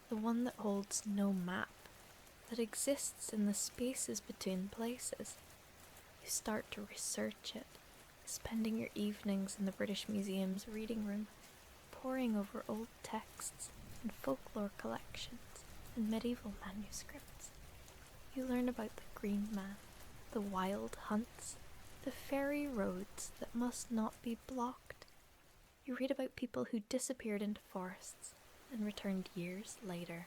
the one that holds no map, that exists in the spaces between places. You start to research it, spending your evenings in the British Museum's reading room, poring over old texts and folklore collections and medieval manuscripts. You learn about the Green Man, the wild hunts, the fairy roads that must not be blocked. You read about people who disappeared into forests and returned years later,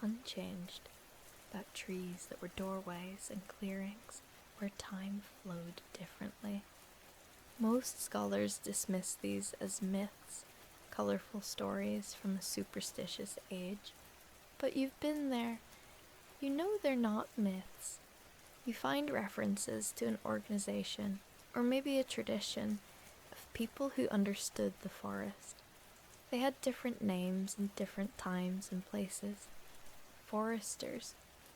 unchanged, about trees that were doorways and clearings where time flowed differently. Most scholars dismiss these as myths, colourful stories from a superstitious age. But you've been there. You know they're not myths. You find references to an organization, or maybe a tradition, of people who understood the forest. They had different names in different times and places. Foresters,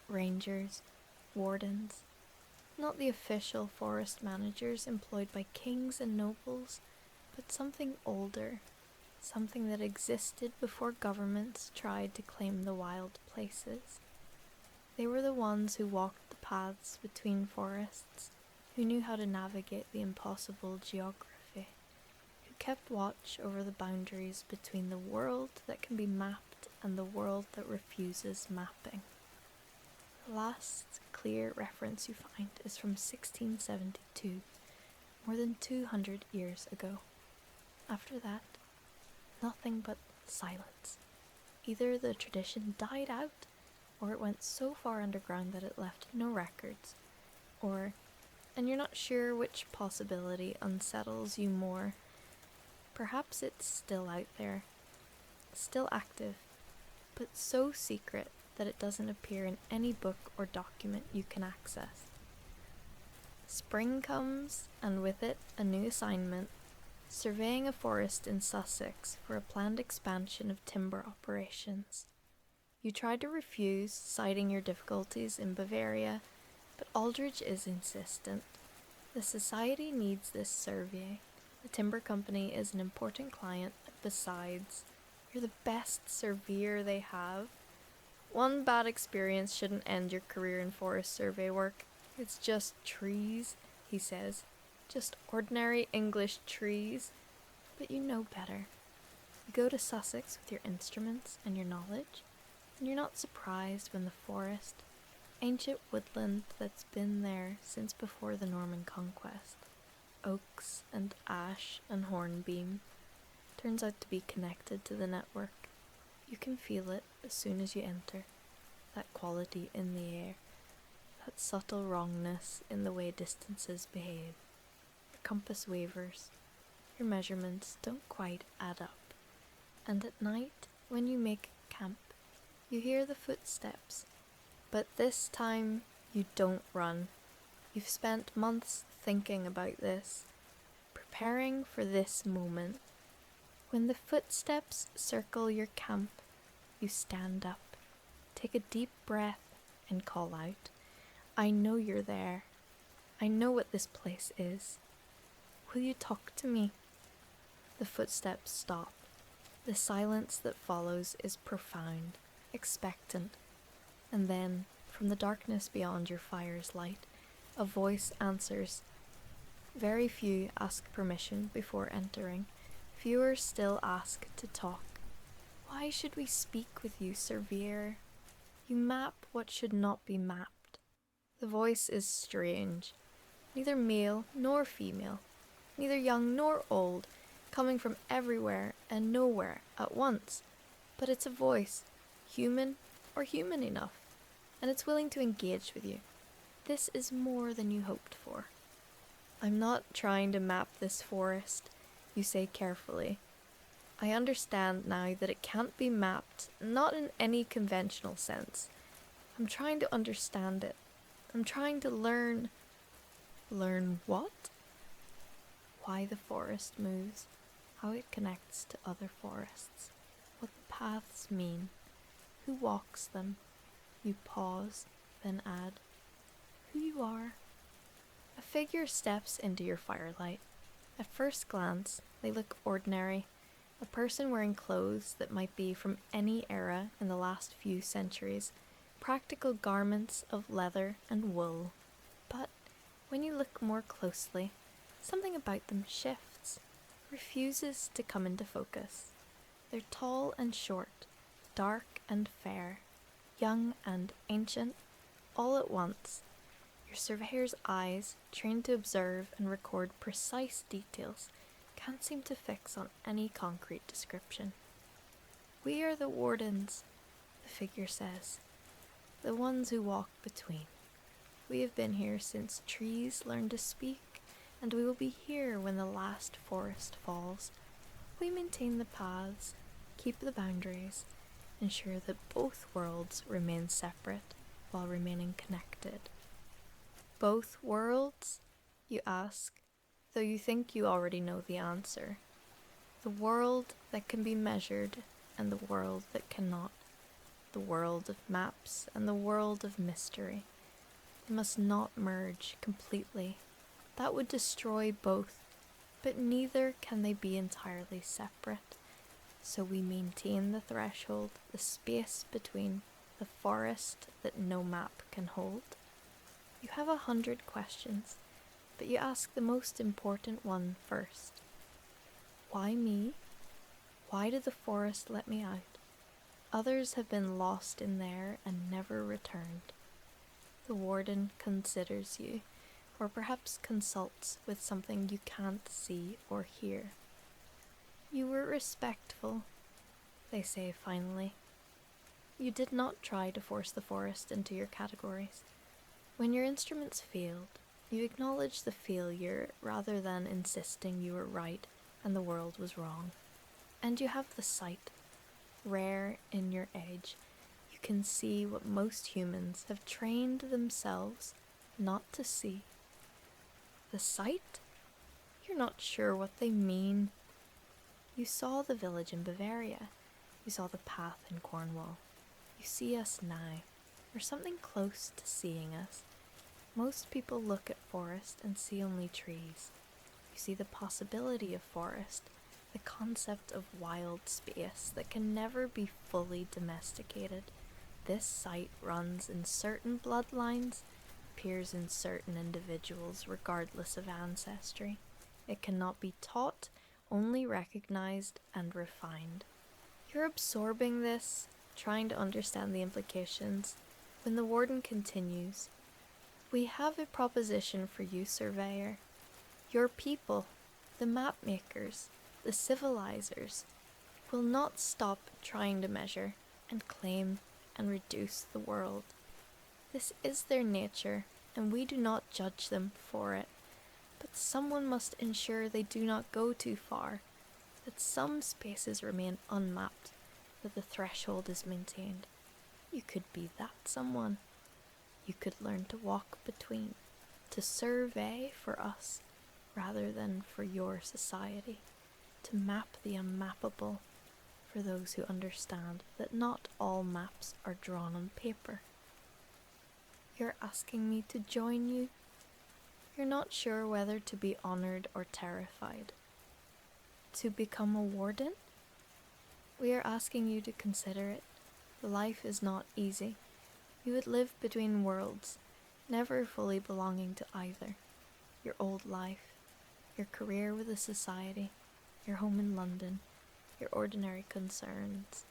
rangers, wardens. Not the official forest managers employed by kings and nobles, but something older. Something that existed before governments tried to claim the wild places. They were the ones who walked the paths between forests, who knew how to navigate the impossible geography, who kept watch over the boundaries between the world that can be mapped and the world that refuses mapping. The last clear reference you find is from 1672, more than 200 years ago. After that, nothing but silence. Either the tradition died out, or it went so far underground that it left no records, or, and you're not sure which possibility unsettles you more, perhaps it's still out there, still active, but so secret that it doesn't appear in any book or document you can access. Spring comes, and with it a new assignment, surveying a forest in Sussex for a planned expansion of timber operations. You try to refuse, citing your difficulties in Bavaria, but Aldridge is insistent. The Society needs this survey. The timber company is an important client. Besides, you're the best surveyor they have. One bad experience shouldn't end your career in forest survey work. It's just trees, he says. Just ordinary English trees. But you know better. You go to Sussex with your instruments and your knowledge, and you're not surprised when the forest, ancient woodland that's been there since before the Norman conquest, oaks and ash and hornbeam turns out to be connected to the network. You can feel it as soon as you enter, that quality in the air, that subtle wrongness in the way distances behave. Your compass wavers, your measurements don't quite add up, and at night, when you make camp, you hear the footsteps, but this time you don't run. You've spent months thinking about this, preparing for this moment. When the footsteps circle your camp, you stand up, take a deep breath, and call out, "I know you're there. I know what this place is. Will you talk to me?" The footsteps stop. The silence that follows is profound, expectant, and then, from the darkness beyond your fire's light, a voice answers. Very few ask permission before entering. Fewer still ask to talk. "Why should we speak with you, Surveyor? You map what should not be mapped." The voice is strange, neither male nor female, neither young nor old, coming from everywhere and nowhere at once. But it's a voice, human or human enough, and it's willing to engage with you. This is more than you hoped for. "I'm not trying to map this forest," you say carefully. "I understand now that it can't be mapped, not in any conventional sense. I'm trying to understand it. I'm trying to learn." Learn what? Why the forest moves, how it connects to other forests, what the paths mean, who walks them. You pause, then add, "Who you are." A figure steps into your firelight. At first glance, they look ordinary, a person wearing clothes that might be from any era in the last few centuries, practical garments of leather and wool. But when you look more closely, something about them shifts, refuses to come into focus. They're tall and short, dark and fair, young and ancient, all at once. Your surveyor's eyes, trained to observe and record precise details, can't seem to fix on any concrete description. "We are the wardens," the figure says, "the ones who walk between. We have been here since trees learned to speak, and we will be here when the last forest falls. We maintain the paths, keep the boundaries, ensure that both worlds remain separate while remaining connected." Both worlds? You ask, though you think you already know the answer. The world that can be measured and the world that cannot. The world of maps and the world of mystery. They must not merge completely. That would destroy both, but neither can they be entirely separate. So we maintain the threshold, the space between, the forest that no map can hold. You have 100 questions, but you ask the most important one first. Why me? Why did the forest let me out? Others have been lost in there and never returned. The warden considers you, or perhaps consults with something you can't see or hear. "You were respectful," they say finally. You did not try to force the forest into your categories. When your instruments failed, you acknowledged the failure rather than insisting you were right and the world was wrong. And you have the sight. Rare in your age, you can see what most humans have trained themselves not to see. The sight? You're not sure what they mean. You saw the village in Bavaria. You saw the path in Cornwall. You see us now, or something close to seeing us. Most people look at forest and see only trees. You see the possibility of forest, the concept of wild space that can never be fully domesticated. This sight runs in certain bloodlines, appears in certain individuals regardless of ancestry. It cannot be taught, only recognized and refined. You're absorbing this, trying to understand the implications, when the warden continues, "We have a proposition for you, Surveyor. Your people, the map makers, the civilizers, will not stop trying to measure and claim and reduce the world. This is their nature, and we do not judge them for it. But someone must ensure they do not go too far, that some spaces remain unmapped, that the threshold is maintained. You could be that someone. You could learn to walk between, to survey for us rather than for your society, to map the unmappable for those who understand that not all maps are drawn on paper. You're asking me to join you? You're not sure whether to be honored or terrified. To become a warden? We are asking you to consider it. Life is not easy. You would live between worlds, never fully belonging to either. Your old life, your career with a society, your home in London, your ordinary concerns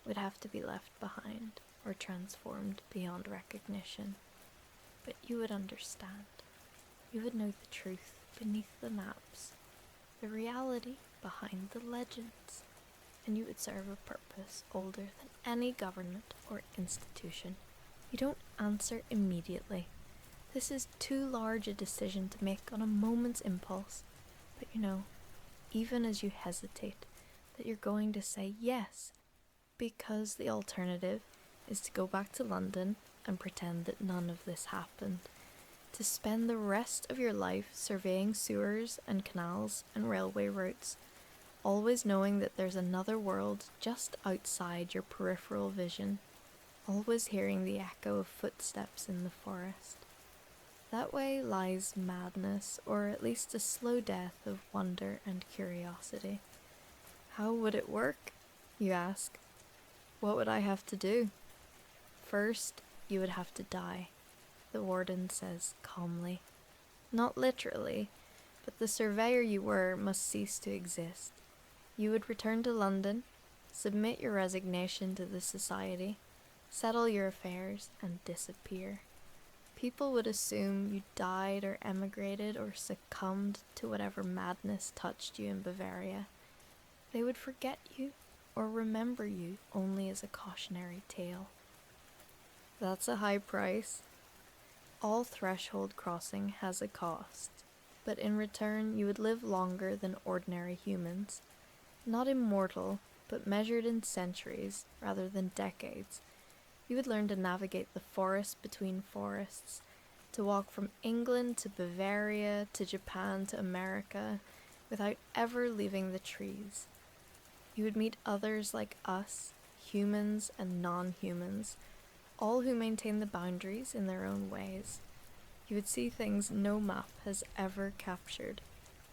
would have to be left behind or transformed beyond recognition. But you would understand. You would know the truth beneath the maps, the reality behind the legends, and you would serve a purpose older than any government or institution. You don't answer immediately. This is too large a decision to make on a moment's impulse. But you know, even as you hesitate, that you're going to say yes, because the alternative is to go back to London and pretend that none of this happened. To spend the rest of your life surveying sewers and canals and railway routes, always knowing that there's another world just outside your peripheral vision, always hearing the echo of footsteps in the forest. That way lies madness, or at least a slow death of wonder and curiosity. How would it work, you ask? What would I have to do? First, you would have to die, the warden says calmly. Not literally, but the surveyor you were must cease to exist. You would return to London, submit your resignation to the society, settle your affairs, and disappear. People would assume you died or emigrated or succumbed to whatever madness touched you in Bavaria. They would forget you or remember you only as a cautionary tale. That's a high price. All threshold crossing has a cost, but in return you would live longer than ordinary humans. Not immortal, but measured in centuries rather than decades. You would learn to navigate the forest between forests, to walk from England to Bavaria to Japan to America without ever leaving the trees. You would meet others like us, humans and non-humans, all who maintain the boundaries in their own ways. You would see things no map has ever captured,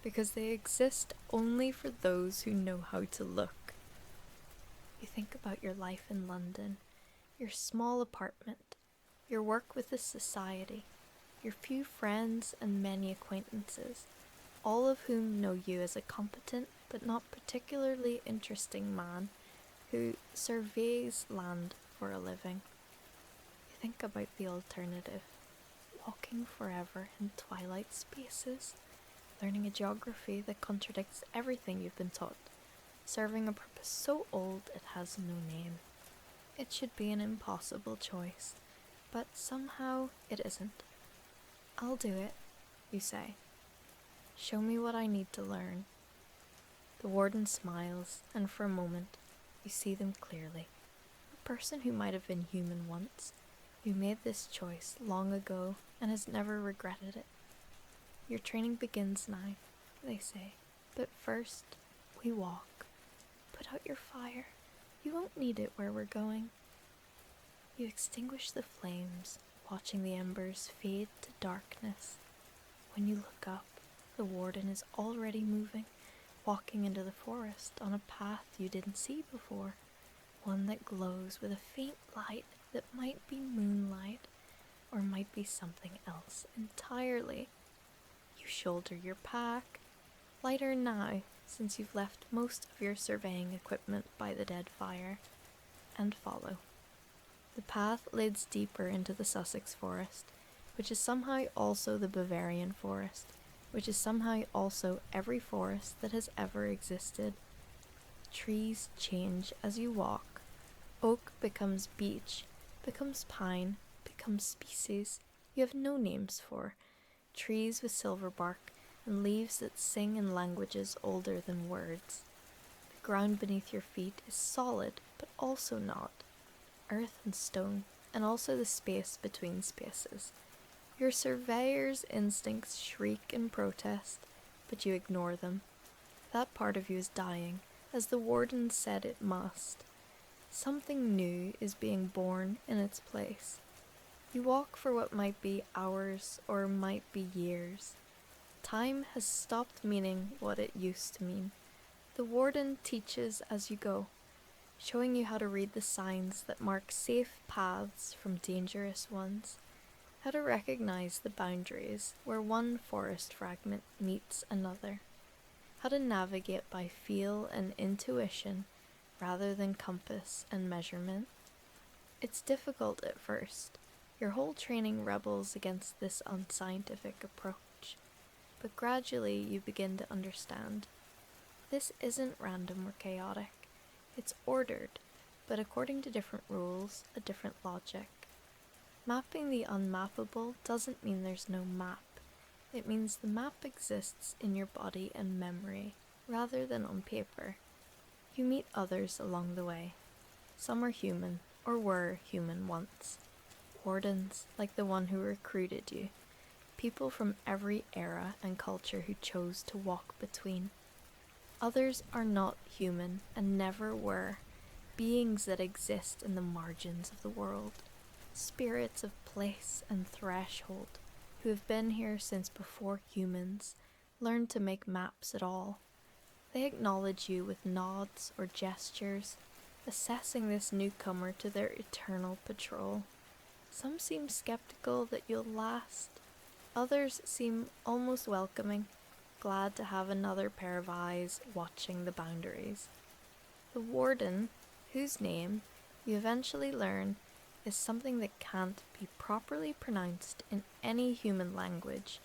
because they exist only for those who know how to look. You think about your life in London, your small apartment, your work with the society, your few friends and many acquaintances, all of whom know you as a competent but not particularly interesting man who surveys land for a living. You think about the alternative, walking forever in twilight spaces, learning a geography that contradicts everything you've been taught, serving a purpose so old it has no name. It should be an impossible choice, but somehow it isn't. I'll do it, you say. Show me what I need to learn. The warden smiles, and for a moment, you see them clearly. A person who might have been human once, who made this choice long ago and has never regretted it. Your training begins now, they say, but first, we walk. Put out your fire. You won't need it where we're going. You extinguish the flames, watching the embers fade to darkness. When you look up, the warden is already moving, walking into the forest on a path you didn't see before, one that glows with a faint light that might be moonlight, or might be something else entirely. You shoulder your pack, lighter now, since you've left most of your surveying equipment by the dead fire, and follow. The path leads deeper into the Sussex forest, which is somehow also the Bavarian forest, which is somehow also every forest that has ever existed. Trees change as you walk. Oak becomes beech, becomes pine, becomes species you have no names for. Trees with silver bark and leaves that sing in languages older than words. The ground beneath your feet is solid, but also not. Earth and stone, and also the space between spaces. Your surveyor's instincts shriek in protest, but you ignore them. That part of you is dying, as the warden said it must. Something new is being born in its place. You walk for what might be hours or might be years. Time has stopped meaning what it used to mean. The warden teaches as you go, showing you how to read the signs that mark safe paths from dangerous ones, how to recognize the boundaries where one forest fragment meets another, how to navigate by feel and intuition rather than compass and measurement. It's difficult at first. Your whole training rebels against this unscientific approach, but gradually you begin to understand. This isn't random or chaotic. It's ordered, but according to different rules, a different logic. Mapping the unmappable doesn't mean there's no map. It means the map exists in your body and memory, rather than on paper. You meet others along the way. Some are human, or were human once. Wardens, like the one who recruited you. People from every era and culture who chose to walk between. Others are not human and never were, beings that exist in the margins of the world, spirits of place and threshold, who have been here since before humans learned to make maps at all. They acknowledge you with nods or gestures, assessing this newcomer to their eternal patrol. Some seem skeptical that you'll last, others seem almost welcoming, glad to have another pair of eyes watching the boundaries. The warden, whose name you eventually learn is something that can't be properly pronounced in any human language,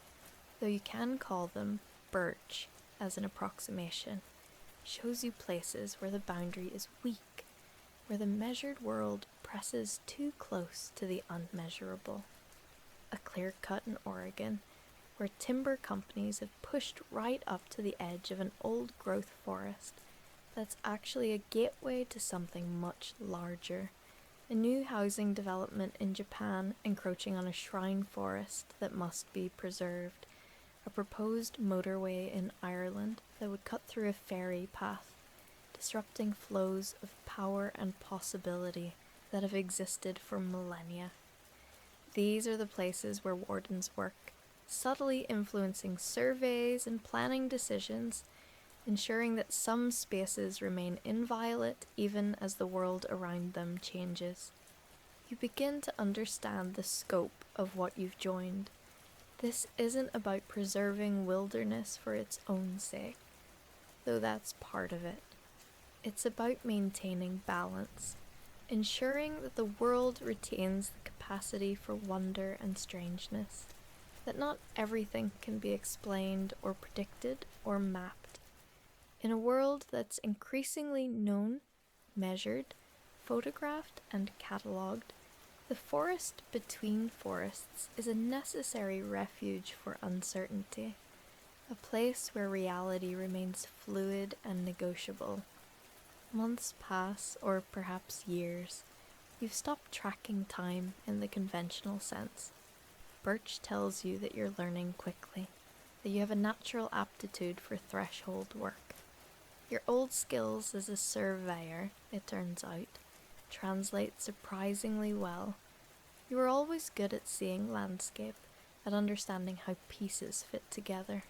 though you can call them birch as an approximation, shows you places where the boundary is weak, where the measured world presses too close to the unmeasurable. A clear cut in Oregon, where timber companies have pushed right up to the edge of an old-growth forest that's actually a gateway to something much larger. A new housing development in Japan encroaching on a shrine forest that must be preserved. A proposed motorway in Ireland that would cut through a ferry path, disrupting flows of power and possibility that have existed for millennia. These are the places where wardens work, subtly influencing surveys and planning decisions, ensuring that some spaces remain inviolate even as the world around them changes. You begin to understand the scope of what you've joined. This isn't about preserving wilderness for its own sake, though that's part of it. It's about maintaining balance, ensuring that the world retains the capacity for wonder and strangeness, that not everything can be explained or predicted or mapped. In a world that's increasingly known, measured, photographed, and catalogued, the forest between forests is a necessary refuge for uncertainty, a place where reality remains fluid and negotiable. Months pass, or perhaps years. You've stopped tracking time in the conventional sense. Birch tells you that you're learning quickly, that you have a natural aptitude for threshold work. Your old skills as a surveyor, it turns out, translate surprisingly well. You were always good at seeing landscape, at understanding how pieces fit together.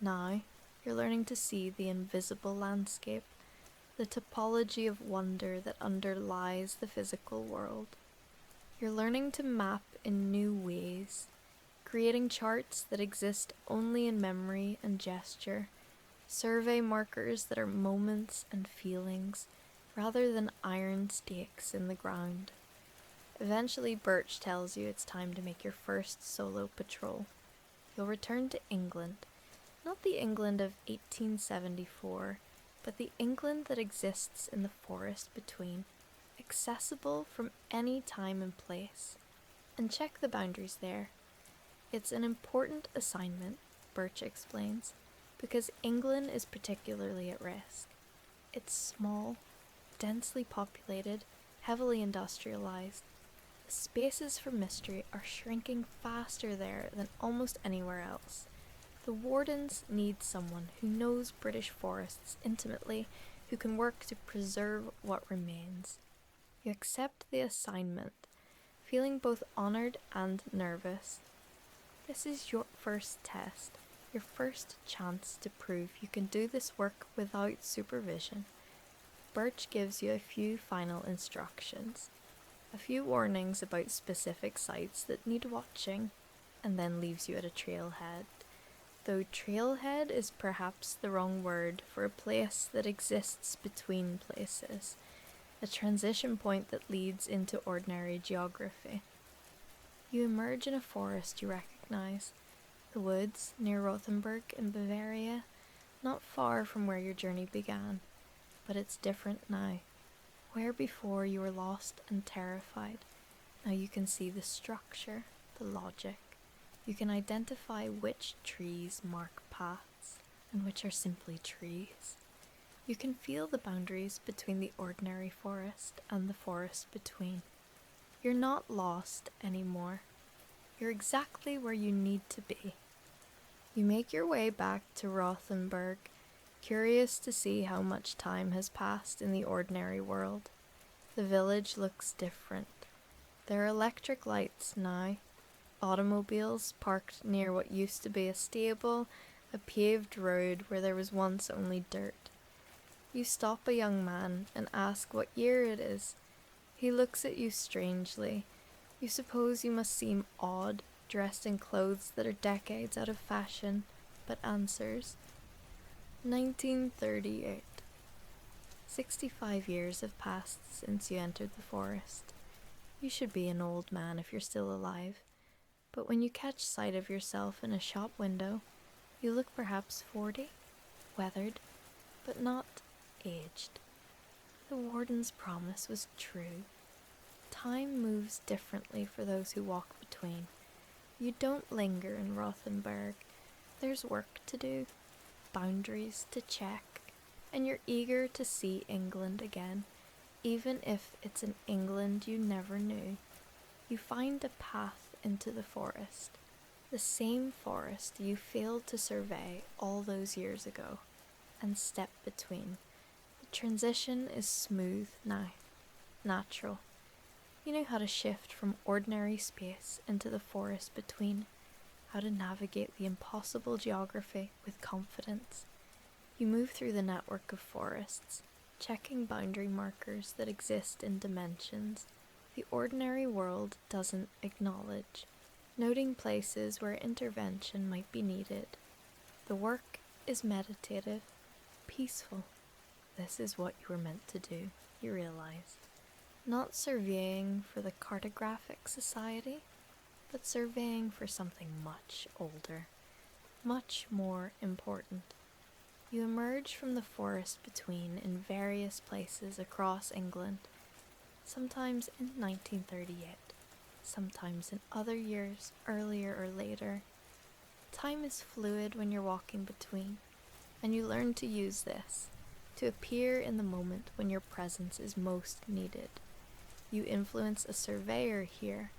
Now, you're learning to see the invisible landscape, the topology of wonder that underlies the physical world. You're learning to map in new ways, creating charts that exist only in memory and gesture, survey markers that are moments and feelings, rather than iron stakes in the ground. Eventually, Birch tells you it's time to make your first solo patrol. You'll return to England, Not the England of 1874, but the England that exists in the forest between, accessible from any time and place. And check the boundaries there. It's an important assignment, Birch explains, because England is particularly at risk. It's small, densely populated, heavily industrialized. The spaces for mystery are shrinking faster there than almost anywhere else. The wardens need someone who knows British forests intimately, who can work to preserve what remains. You accept the assignment, feeling both honoured and nervous. This is your first test, your first chance to prove you can do this work without supervision. Birch gives you a few final instructions, a few warnings about specific sites that need watching, and then leaves you at a trailhead. Though trailhead is perhaps the wrong word for a place that exists between places, a transition point that leads into ordinary geography. You emerge in a forest you recognize, the woods near Rothenburg in Bavaria, not far from where your journey began, but it's different now. Where before you were lost and terrified, now you can see the structure, the logic. You can identify which trees mark paths and which are simply trees. You can feel the boundaries between the ordinary forest and the forest between. You're not lost anymore. You're exactly where you need to be. You make your way back to Rothenburg, curious to see how much time has passed in the ordinary world. The village looks different. There are electric lights now, automobiles parked near what used to be a stable, a paved road where there was once only dirt. You stop a young man and ask what year it is. He looks at you strangely. You suppose you must seem odd, dressed in clothes that are decades out of fashion, but answers, 1938. 65 years have passed since you entered the forest. You should be an old man if you're still alive, but when you catch sight of yourself in a shop window, you look perhaps 40, weathered, but not aged. The warden's promise was true. Time moves differently for those who walk between. You don't linger in Rothenburg. There's work to do, boundaries to check, and you're eager to see England again, even if it's an England you never knew. You find a path into the forest, the same forest you failed to survey all those years ago, and step between. The transition is smooth now, natural. You know how to shift from ordinary space into the forest between, how to navigate the impossible geography with confidence. You move through the network of forests, checking boundary markers that exist in dimensions the ordinary world doesn't acknowledge, noting places where intervention might be needed. The work is meditative, peaceful. This is what you were meant to do, you realize. Not surveying for the Cartographic Society, but surveying for something much older, much more important. You emerge from the forest between in various places across England, sometimes in 1938, sometimes in other years earlier or later. Time is fluid when you're walking between, and you learn to use this, to appear in the moment when your presence is most needed. You influence a surveyor here,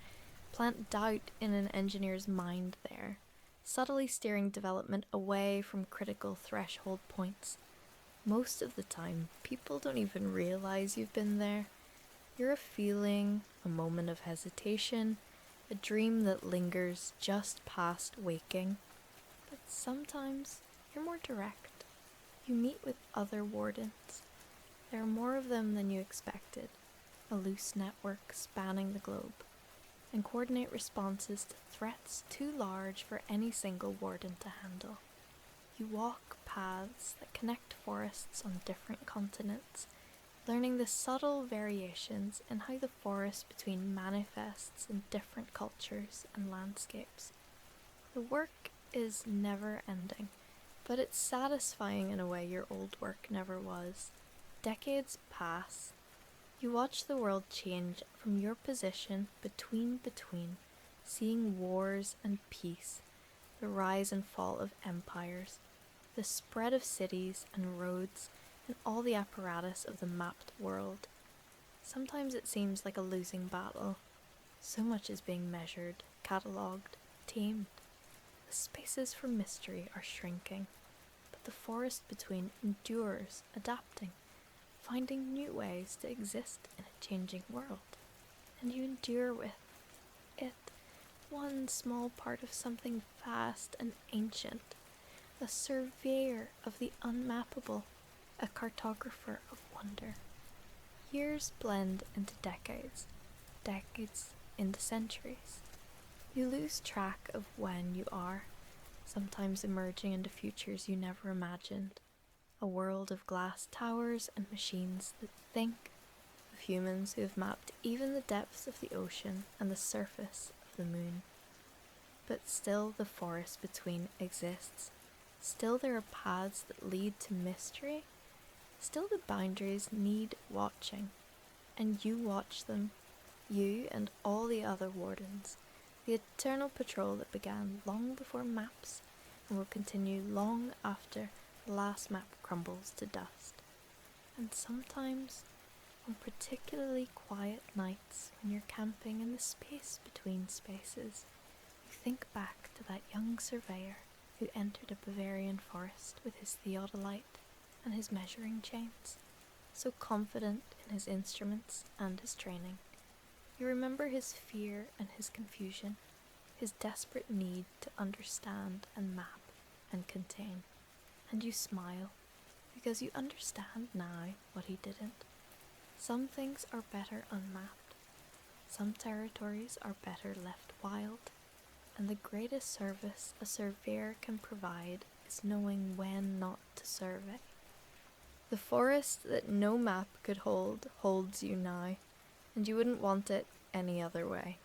plant doubt in an engineer's mind there, subtly steering development away from critical threshold points. Most of the time, people don't even realize you've been there. You're a feeling, a moment of hesitation, a dream that lingers just past waking. But sometimes you're more direct. You meet with other wardens. There are more of them than you expected, a loose network spanning the globe, and coordinate responses to threats too large for any single warden to handle. You walk paths that connect forests on different continents, learning the subtle variations in how the forest between manifests in different cultures and landscapes. The work is never ending. But it's satisfying in a way your old work never was. Decades pass. You watch the world change from your position between, seeing wars and peace, the rise and fall of empires, the spread of cities and roads, and all the apparatus of the mapped world. Sometimes it seems like a losing battle. So much is being measured, catalogued, tamed. The spaces for mystery are shrinking, but the forest between endures, adapting, finding new ways to exist in a changing world. And you endure with it, one small part of something vast and ancient, a surveyor of the unmappable, a cartographer of wonder. Years blend into decades, decades into centuries. You lose track of when you are, sometimes emerging into futures you never imagined. A world of glass towers and machines that think, of humans who have mapped even the depths of the ocean and the surface of the moon. But still the forest between exists. Still there are paths that lead to mystery. Still the boundaries need watching. And you watch them, you and all the other wardens, the eternal patrol that began long before maps and will continue long after the last map crumbles to dust. And sometimes, on particularly quiet nights when you're camping in the space between spaces, you think back to that young surveyor who entered a Bavarian forest with his theodolite and his measuring chains, so confident in his instruments and his training. You remember his fear and his confusion, his desperate need to understand and map and contain. And you smile, because you understand now what he didn't. Some things are better unmapped. Some territories are better left wild. And the greatest service a surveyor can provide is knowing when not to survey. The forest that no map could hold holds you now, and you wouldn't want it any other way.